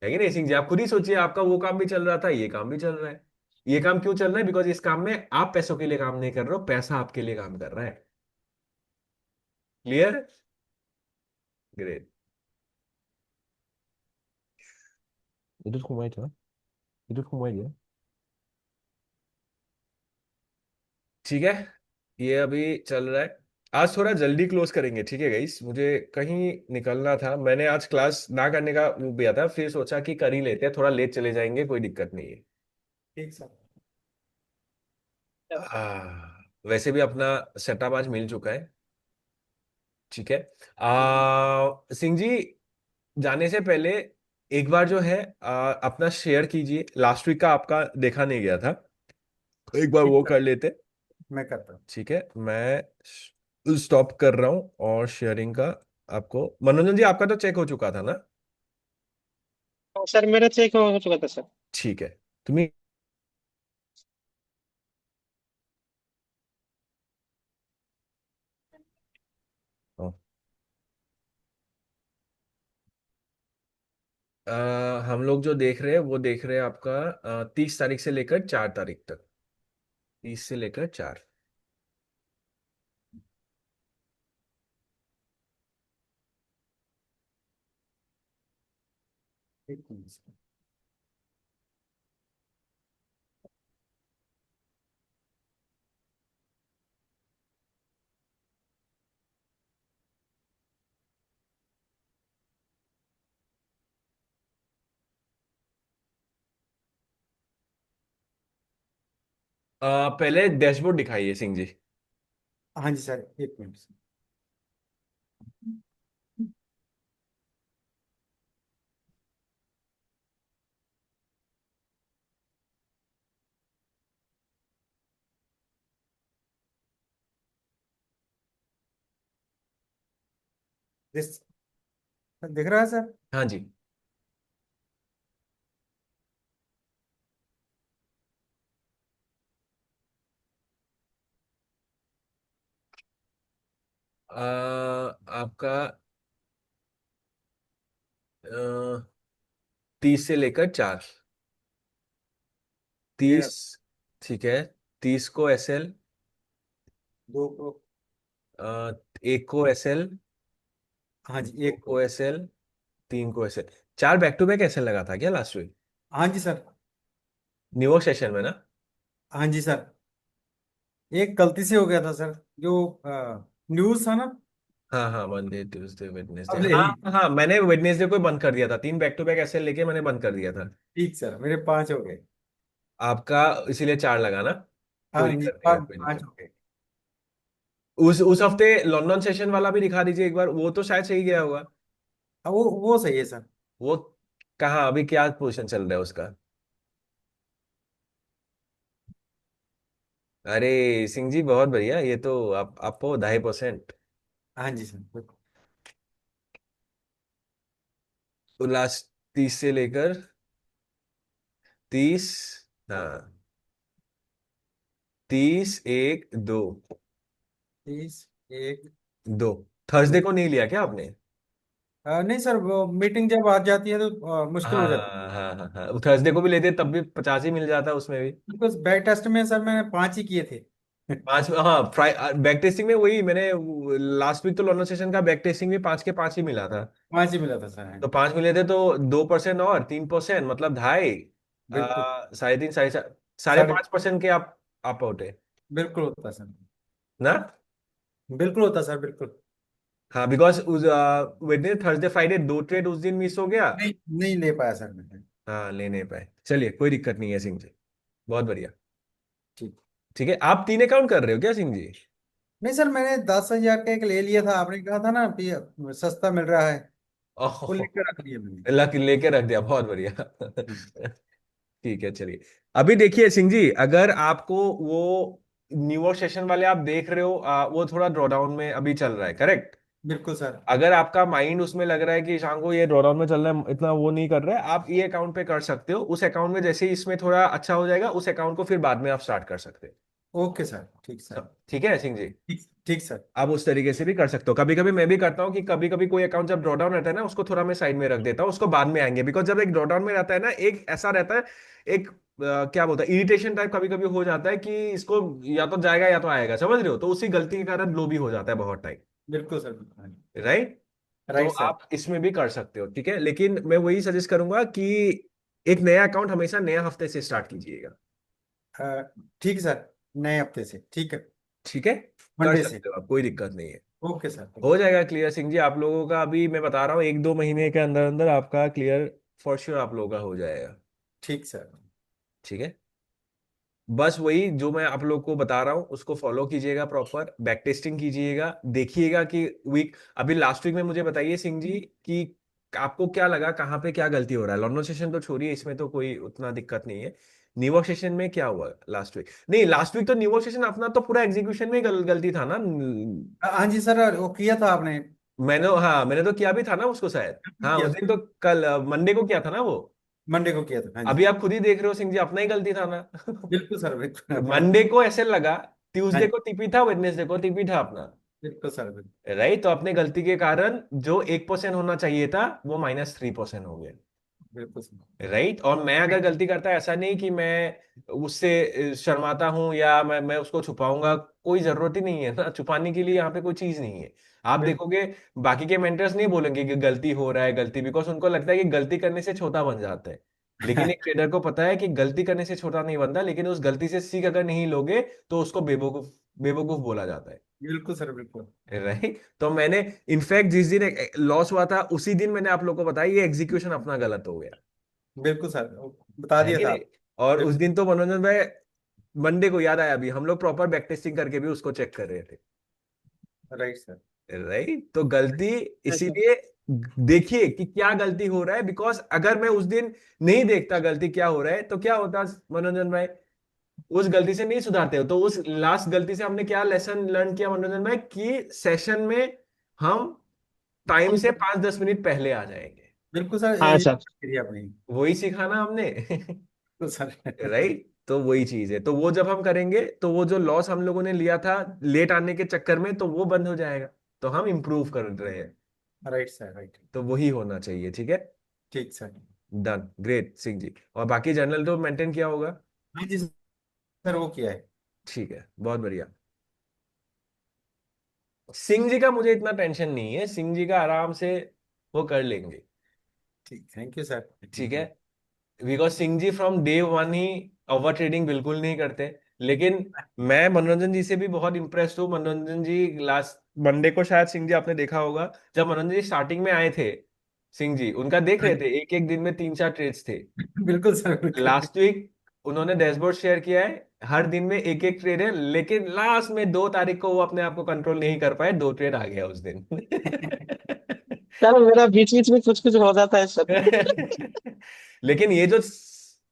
है कि नहीं सिंह जी? आप खुद ही सोचिए, आपका वो काम भी चल रहा था, ये काम भी चल रहा है। ये काम क्यों चल रहा है? बिकॉज इस काम में आप पैसों के लिए काम नहीं कर रहे हो, पैसा आपके लिए काम कर रहा है। क्लियर? ग्रेट। इधर घुमाई था, इधर घुमाई दिया। ठीक है, ये अभी चल रहा है। आज थोड़ा जल्दी क्लोज करेंगे, ठीक है गाइस? मुझे कहीं निकलना था। मैंने आज क्लास ना करने का वो भी था, फिर सोचा कि कर ही लेते हैं, थोड़ा लेट चले जाएंगे, कोई दिक्कत नहीं है। ठीक सर। वैसे भी अपना सेटअप आज मिल चुका है, ठीक है। सिंह जी, जाने से पहले एक बार जो है अपना शेयर कीजिए, लास्ट वीक का आपका देखा नहीं गया था, एक बार ठीक वो सर, कर लेते। मैं करता हूँ। ठीक है, मैं स्टॉप कर रहा हूँ और शेयरिंग का। आपको मनोरंजन जी, आपका तो चेक हो चुका था ना? हाँ सर, मेरा चेक हो चुका था सर। ठीक है। तुम्हें हम लोग जो देख रहे हैं वो देख रहे हैं आपका 30 तारीख से लेकर 4 तारीख तक। 30 से लेकर 4। एक मिनट सर। पहले डैशबोर्ड दिखाइए सिंह जी। हाँ जी सर, एक मिनट सर। दिस दिख रहा है सर? हाँ जी। आपका 30 से लेकर 4। ये 30, ठीक है। 30 को SL, दो को। एक को SL, हाँ जी, दो एक को। को SL, 3 को SL। 4 back to back SL लगा था क्या लास्ट वीक? हाँ जी सर। न्यूयॉर्क सेशन में ना? हाँ जी सर, एक गलती से हो गया था सर, जो न्यूज़ था ना। हाँ हाँ, मंडे ट्यूसडे वेडनेसडे, अब ले हाँ ली। हाँ, मैंने वेडनेसडे को ही बंद कर दिया था, 3 बैक टू बैक SL लेके मैंने बंद कर दिया था। ठीक सर, मेरे 5 हो गए। आपका इसीलिए 4 लगा ना? हाँ कोई जी, दिक्कत नहीं है, पाँच कोई पाँच दिक्कत। हो गए। उस हफ्ते लंदन सेशन वाला भी दिखा दीजिए एक बार, वो तो शायद सही गया होगा। हाँ, वो सही है सर। वो कहाँ अभी क्या पोजीशन चल रहा है उसका? अरे सिंह जी, बहुत बढ़िया, ये तो आप आपको 2.5%। हाँ जी सर, बिल्कुल। तो लास्ट 30 से लेकर 30। हाँ, 30, 1, 2। 30, 1, 2। 2 थर्सडे को नहीं लिया क्या आपने? नहीं सर, वो मीटिंग जब आ जाती है तो मुश्किल हो जाती हाँ हाँ हाँ हाँ, थर्सडे को भी लेते तब भी 50 ही मिल जाता उसमें भी। है। बिकॉज बैक टेस्ट में सर मैंने 5 ही किए थे। 5, हाँ, बैक टेस्टिंग में वही मैंने, लास्ट वीक तो लॉन्डन सेशन का बैक टेस्टिंग में 5 के 5 ही मिला था। 5 ही मिला था सर, हाँ। तो 5 मिले थे तो 2% और 3%, मतलब ढाई, बिल्कुल। 3.5, साढ़े साढ़े। 5% के आप आउट है बिल्कुल होता सर। ना? बिल्कुल होता सर, बिल्कुल। हाँ, बिकॉज उस वेडनेसडे थर्सडे फ्राइडे 2 ट्रेड उस दिन मिस हो गया। नहीं, नहीं ले पाया सर मैं। हाँ, ले नहीं पाए, चलिए कोई दिक्कत नहीं है सिंह जी, बहुत बढ़िया। ठीक। ठीक है, आप 3 अकाउंट कर रहे हो क्या सिंह जी? नहीं सर, मैंने 10,000 का एक ले लिया था, आपने कहा था ना कि सस्ता मिल रहा है, वो ओह, लेकर रख लिया मैंने। लक लेके रख दिया, बहुत बढ़िया। हम्म। ठीक है, चलिए। अभी देखिए सिंह जी, अगर आपको वो न्यूअर सेशन वाले आप देख रहे हो, वो थोड़ा ड्रॉडाउन में अभी चल रहा है, करेक्ट? बिल्कुल सर। अगर आपका माइंड उसमें लग रहा है कि शाम को ये ड्रॉडाउन में चल रहा है, इतना वो नहीं कर रहा है, आप ये अकाउंट पे कर सकते हो। उस अकाउंट में जैसे ही इसमें थोड़ा अच्छा हो जाएगा, उस अकाउंट को फिर बाद में आप स्टार्ट कर सकते ओके सर, ठीक हो। सर। ठीक है सिंह जी, ठीक ठीक सर। आप उस तरीके से भी कर सकते हो। कभी कभी मैं भी करता हूँ कि कभी कभी कोई अकाउंट जब ड्रॉडाउन रहता है ना, उसको थोड़ा मैं साइड में रख देता हूँ, उसको बाद में आएंगे। बिकॉज जब एक ड्रॉडाउन में रहता है ना, एक ऐसा रहता है, एक क्या बोलता है, इरिटेशन टाइप कभी कभी हो जाता है कि इसको या तो जाएगा या तो आएगा, समझ रहे हो? तो उसी गलती के कारण लो भी हो जाता है बहुत टाइम। बिल्कुल सर, बिल्कुल। राइट? तो राइट सर। आप इसमें भी कर सकते हो, ठीक है। लेकिन मैं वही सजेस्ट करूंगा कि एक नया अकाउंट हमेशा नया हफ्ते से स्टार्ट कीजिएगा। अ, ठीक है सर, नए हफ्ते से ठीक है। ठीक है, कर मंडे से। सकते हो आप, कोई दिक्कत नहीं है। Okay sir. हो जाएगा क्लियर सिंह जी, आप लोगों का अभी मैं बता रहा हूँ 1-2 महीने के अंदर अंदर आपका क्लियर फॉर श्योर आप लोगों का हो जाएगा। ठीक सर। ठीक है, बस वही जो मैं आप लोग को बता रहा हूँ उसको फॉलो कीजिएगा, प्रॉपर बैक टेस्टिंग कीजिएगा, देखिएगा कि वीक, अभी लास्ट वीक में मुझे बताइए सिंह जी कि आपको क्या लगा, कहाँ पे क्या गलती हो रहा है। लॉन्डो सेशन तो छोड़िए, इसमें तो कोई उतना दिक्कत नहीं है। न्यूयॉर्क सेशन में क्या हुआ लास्ट वीक? नहीं, लास्ट वीक तो न्यूयॉर्क सेशन अपना तो पूरा एग्जीक्यूशन में गलती था ना। हाँ जी सर, वो किया था आपने। मैंने तो किया भी था ना उसको शायद। हाँ, किया उस दिन था। तो कल मंडे को किया था ना वो। मंडे को किया था, हाँ जी। अभी आप खुद ही देख रहे हो सिंह जी, अपना ही गलती था ना। बिल्कुल सर, बिल्कुल अपना। मंडे को ऐसे लगा, हाँ ट्यूसडे जी। को टीपी था, वेडनेसडे को टीपी था अपना। बिल्कुल सर, बिल्कुल। राइट? तो अपने गलती के कारण जो 1% होना चाहिए था वो -3% हो गया। बिल्कुल सर। राइट? और मैं अगर गलती करता, ऐसा नहीं कि मैं उससे शर्माता हूं या मैं उसको छुपाऊंगा, कोई जरूरत ही नहीं है ना छुपाने के लिए, यहाँ पे कोई चीज नहीं है। आप बिल्कुल। देखोगे बाकी के मेंटर्स नहीं बोलेंगे कि गलती हो रहा है, गलती, बिकॉज उनको लगता है कि गलती करने से छोटा बन जाता है। लेकिन एक ट्रेडर को पता है कि गलती करने से छोटा नहीं बनता, लेकिन उस गलती से सीख अगर नहीं लोगे तो उसको बेवकूफ बेवकूफ बोला जाता है। बिल्कुल सर, बिल्कुल। राइट? तो मैंने इनफैक्ट जिस दिन लॉस हुआ था उसी दिन मैंने आप लोग को बताया ये एग्जीक्यूशन अपना गलत हो गया। बिल्कुल सर, बता है दिया कि था नहीं? आप। और उस बिल्कुल। दिन तो मनोरंजन भाई, मंडे को याद आया, अभी हम लोग प्रॉपर बैक टेस्टिंग करके भी उसको चेक कर रहे थे। Right sir. राइट? तो गलती अच्छा। इसीलिए देखिए कि क्या गलती हो रहा है, बिकॉज अगर मैं उस दिन नहीं देखता गलती क्या हो रहा है तो क्या होता मनोरंजन भाई, उस गलती से नहीं सुधारते हो। तो उस लास्ट गलती से हमने क्या लेसन लर्न किया मनोरंजन भाई, कि सेशन में हम टाइम से 5-10 मिनट पहले आ जाएंगे। बिल्कुल सर, हाँ ये सर। किया आपने। वही सिखाना हमने। बिल्कुल सर। राइट? तो वही चीज है, तो वो जब हम करेंगे तो वो जो लॉस हम लोगों ने लिया था लेट आने के चक्कर में, तो वो बंद हो जाएगा। तो हम इम्प्रूव कर रहे हैं। Right sir, right. तो वही होना चाहिए, ठीक है। ठीक sir. Done, great Singh ji. और बाकी जर्नल तो मेंटेन किया होगा? हाँ जी सर, वो किया है। ठीक है, बहुत बढ़िया। सिंह जी का मुझे इतना टेंशन नहीं है, सिंह जी का आराम से वो कर लेंगे। ठीक, थैंक यू सर, ठीक थैंक है, you. Because Singh ji from day one ही ओवर ट्रेडिंग बिल्कुल नहीं करते। लेकिन मैं मनोरंजन जी से भी बहुत इम्प्रेस्ड हूँ। मनोरंजन जी लास्ट मंडे को शायद सिंह जी आपने देखा होगा, जब मनोरंजन जी स्टार्टिंग में आए थे, सिंह जी उनका देख हाँ रहे जी। थे, एक एक दिन में 3-4 ट्रेड्स थे। बिल्कुल सर, बिल्कुल। लास्ट वीक उन्होंने डैशबोर्ड शेयर किया है, हर दिन में एक एक ट्रेड है, लेकिन लास्ट में 2 तारीख को वो अपने आप को कंट्रोल नहीं कर पाए, 2 ट्रेड आ गया उस दिन। सर मेरा बीच बीच में कुछ कुछ हो जाता है सर। लेकिन ये जो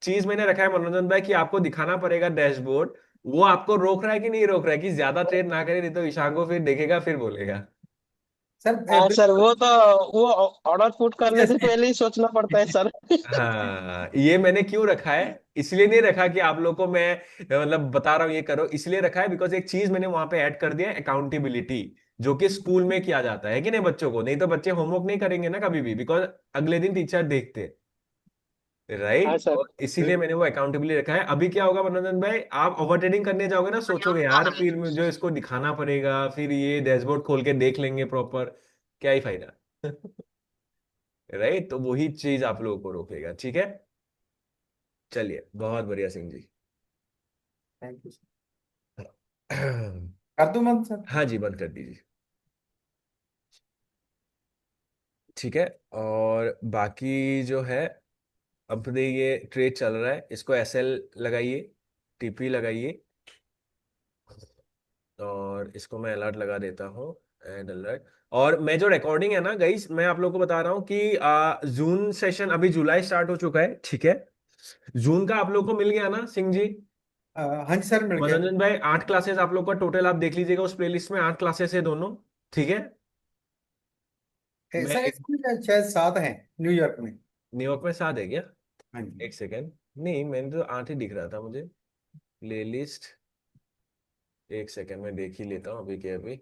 चीज मैंने रखा है मनोरंजन भाई कि आपको दिखाना पड़ेगा डैशबोर्ड, वो आपको रोक रहा है कि नहीं रोक रहा है कि ज्यादा ट्रेड ना करे, नहीं तो ईशान को फिर देखेगा फिर बोलेगा। सर हाँ सर, बिल्कुल। वो तो वो ऑर्डर पुट करने से जैसे पहले ही सोचना पड़ता है सर। हाँ, ये मैंने क्यों रखा है, इसलिए नहीं रखा कि आप लोग को मैं मतलब बता रहा हूँ ये करो, इसलिए रखा है बिकॉज एक चीज मैंने वहां पे ऐड कर दिया है, अकाउंटेबिलिटी, जो कि स्कूल में किया जाता है कि नहीं बच्चों को, नहीं तो बच्चे होमवर्क नहीं करेंगे ना कभी भी, बिकॉज अगले दिन टीचर देखते हैं। हाँ राइट? सर। और इसीलिए मैंने वो अकाउंटेबिलिटी रखा है। अभी क्या होगा मनोरंजन भाई, आप ओवर ट्रेडिंग करने जाओगे ना, सोचोगे यार फिर जो इसको दिखाना पड़ेगा, फिर ये डैशबोर्ड खोल के देख लेंगे प्रॉपर, क्या ही फायदा। राइट? तो वही चीज आप लोगों को रोकेगा, ठीक है। चलिए, बहुत बढ़िया Singh ji. Thank you sir. कर दूं मैं सर? हाँ जी, बंद कर दीजिए। ठीक है, और बाकी जो है, अपने ये ट्रेड चल रहा है, इसको एसएल लगाइए, टीपी लगाइए, और इसको मैं अलर्ट लगा देता हूँ, एड अलर्ट। और मैं जो रिकॉर्डिंग है ना गाइस, मैं आप लोगों को बता रहा हूँ कि जून सेशन, अभी जुलाई स्टार्ट हो चुका है, ठीक है। जून का आप लोग को मिल गया ना सिंह जी? हाँ जी सर, मिल गया। मनोरंजन भाई, 8 क्लासेस आप लोग का टोटल, आप देख लीजिएगा उस प्लेलिस्ट में 8 क्लासेस है दोनों, ठीक है। मैं सर इसमें शायद 7 हैं न्यूयॉर्क में। न्यूयॉर्क में 7 है क्या? हाँ जी। एक सेकेंड, नहीं मैंने तो 8 ही दिख रहा था मुझे, प्लेलिस्ट। एक सेकेंड में देख ही लेता हूँ अभी के अभी।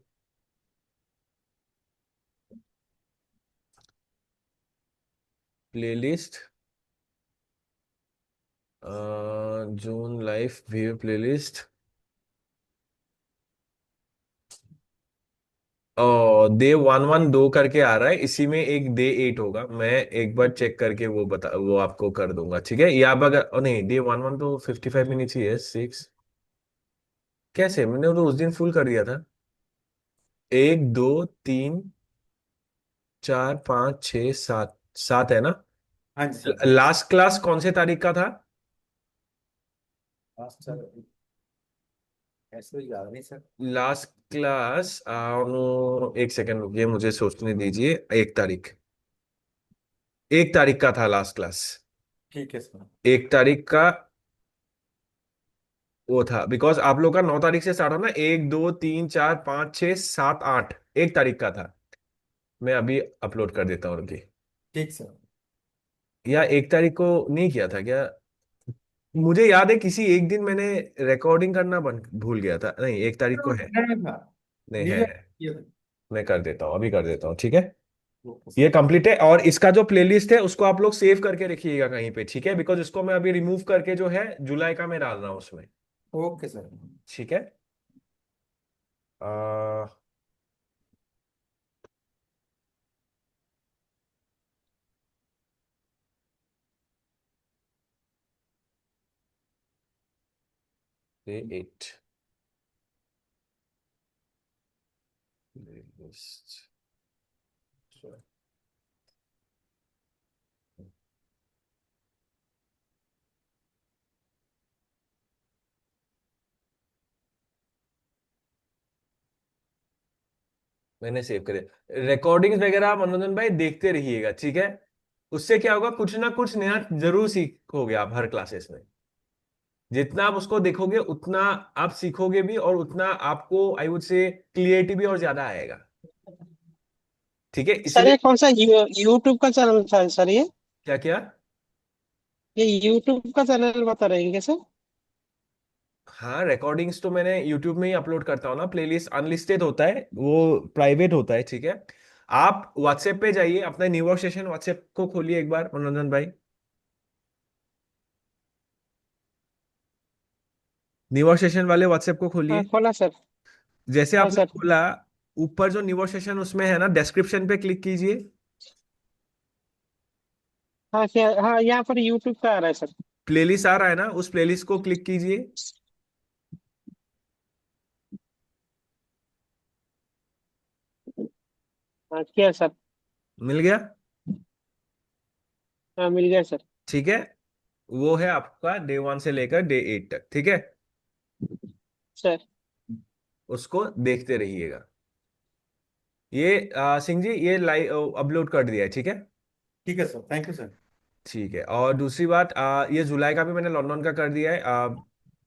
प्लेलिस्ट, जून लाइफ व्यू प्लेलिस्ट। ओ, डे 112 करके आ रहा है, इसी में एक डे 8 होगा, मैं एक बार चेक करके वो बता, वो आपको कर दूंगा, ठीक है। या अब अगर नहीं, डे 11 तो 55 मिनट्स ही है, 6। कैसे, मैंने तो उस दिन फुल कर दिया था। 1 2 3 4 5 6 7, 7 है ना? हाँ जी सर। लास्ट क्लास कौन से तारीख का था? लास्ट सर ऐसे ही याद नहीं सर। लास्ट क्लास, एक सेकेंड रुकिए, मुझे सोचने दीजिए। 1 तारीख, 1 तारीख का था लास्ट क्लास। ठीक है सर। 1 तारीख का वो था, बिकॉज आप लोग का 9 तारीख से स्टार्ट हो ना, 1 2 3 4 5 6 7 8, 1 तारीख का था। मैं अभी अपलोड कर देता हूँ उनकी। ठीक सर। या 1 तारीख को नहीं किया था क्या? मुझे याद है किसी एक दिन मैंने रिकॉर्डिंग करना बंद भूल गया था। नहीं, 1 तारीख को है। कनाडा था। नहीं है, न्यूयॉर्क है। ये था। मैं कर देता हूँ, अभी कर देता हूँ, ठीक है। ओके ये सर। कंप्लीट है, और इसका जो प्लेलिस्ट है उसको आप लोग सेव करके रखिएगा कहीं पे, ठीक है, बिकॉज इसको मैं अभी रिमूव करके जो है जुलाई का मैं डाल रहा हूँ उसमें, ओके सर। ठीक है। आ, Day 8 प्लेलिस्ट। मैंने सेव करे। रिकॉर्डिंग्स वगैरह आप मनोरंजन भाई देखते रहिएगा, ठीक है। उससे क्या होगा, कुछ ना कुछ नया जरूर सीखोगे आप हर क्लासेस में। जितना आप उसको देखोगे उतना आप सीखोगे भी, और उतना आपको आई वुड से क्लियरिटी भी और ज्यादा आएगा, ठीक है, सर इसीलिए। ये कौन सा यूट्यूब का चैनल था सर ये? क्या क्या? ये यूट्यूब का चैनल बता रहे हैं क्या सर? हाँ, रिकॉर्डिंग्स तो मैंने यूट्यूब में ही अपलोड करता हूँ ना, प्लेलिस्ट अनलिस्टेड होता है, वो प्राइवेट होता है, ठीक है। आप व्हाट्सएप पे जाइए, अपना न्यूवर्क सेशन व्हाट्सएप को खोलिए एक बार मनोरंजन भाई। न्यूवर्क सेशन वाले व्हाट्सएप को हाँ खोलिए। खोला सर। जैसे हाँ आपने सर। खोला, ऊपर जो न्यूवर्क सेशन उसमें है ना, डिस्क्रिप्शन पे क्लिक कीजिए। हाँ क्या, हाँ यहाँ पर यूट्यूब का आ रहा है सर। प्लेलिस्ट आ रहा है ना, उस प्लेलिस्ट को क्लिक कीजिए। हाँ किया सर। मिल गया? हाँ मिल गया सर। ठीक है, वो है आपका डे 1 से लेकर डे 8 तक, ठीक है। सर। उसको देखते रहिएगा। ये सिंह जी, ये लाइव अपलोड कर दिया है, ठीक है। ठीक है सर, थैंक यू सर। ठीक है, और दूसरी बात, ये जुलाई का भी मैंने लॉन्डन का कर दिया है।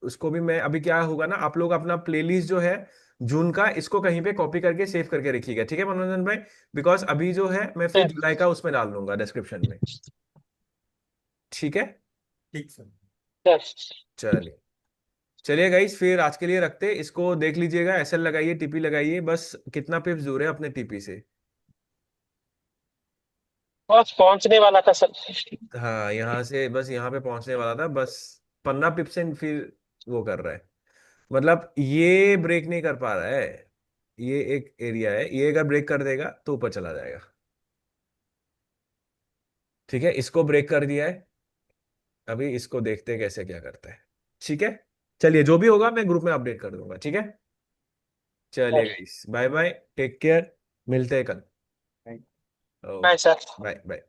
उसको भी मैं अभी, क्या होगा ना, आप लोग अपना प्लेलिस्ट जो है जून का, इसको कहीं पे कॉपी करके सेव करके रखिएगा, ठीक है मनोरंजन भाई। बिकॉज अभी जो है मैं फिर सर। जुलाई का उसमें डाल दूंगा डिस्क्रिप्शन में, ठीक है। ठीक सर। सर चलिए, चलिए गाइस, फिर आज के लिए रखते, इसको देख लीजिएगा, एसएल लगाइए, टीपी लगाइए, बस कितना पिप्स दूर है अपने टीपी से। बस पहुंचने वाला था सर। हाँ, यहाँ से बस यहाँ पे पहुंचने वाला था बस। 15 पिप से फिर वो कर रहा है, मतलब ये ब्रेक नहीं कर पा रहा है। ये एक एरिया है, ये अगर ब्रेक कर देगा तो ऊपर चला जाएगा, ठीक है। इसको ब्रेक कर दिया है, अभी इसको देखते हैं कैसे क्या करता है, ठीक है। चलिए, जो भी होगा मैं ग्रुप में अपडेट कर दूंगा, ठीक है। चलिए guys, bye bye, take care, मिलते हैं कल। Thank bye okay, sir. Bye bye.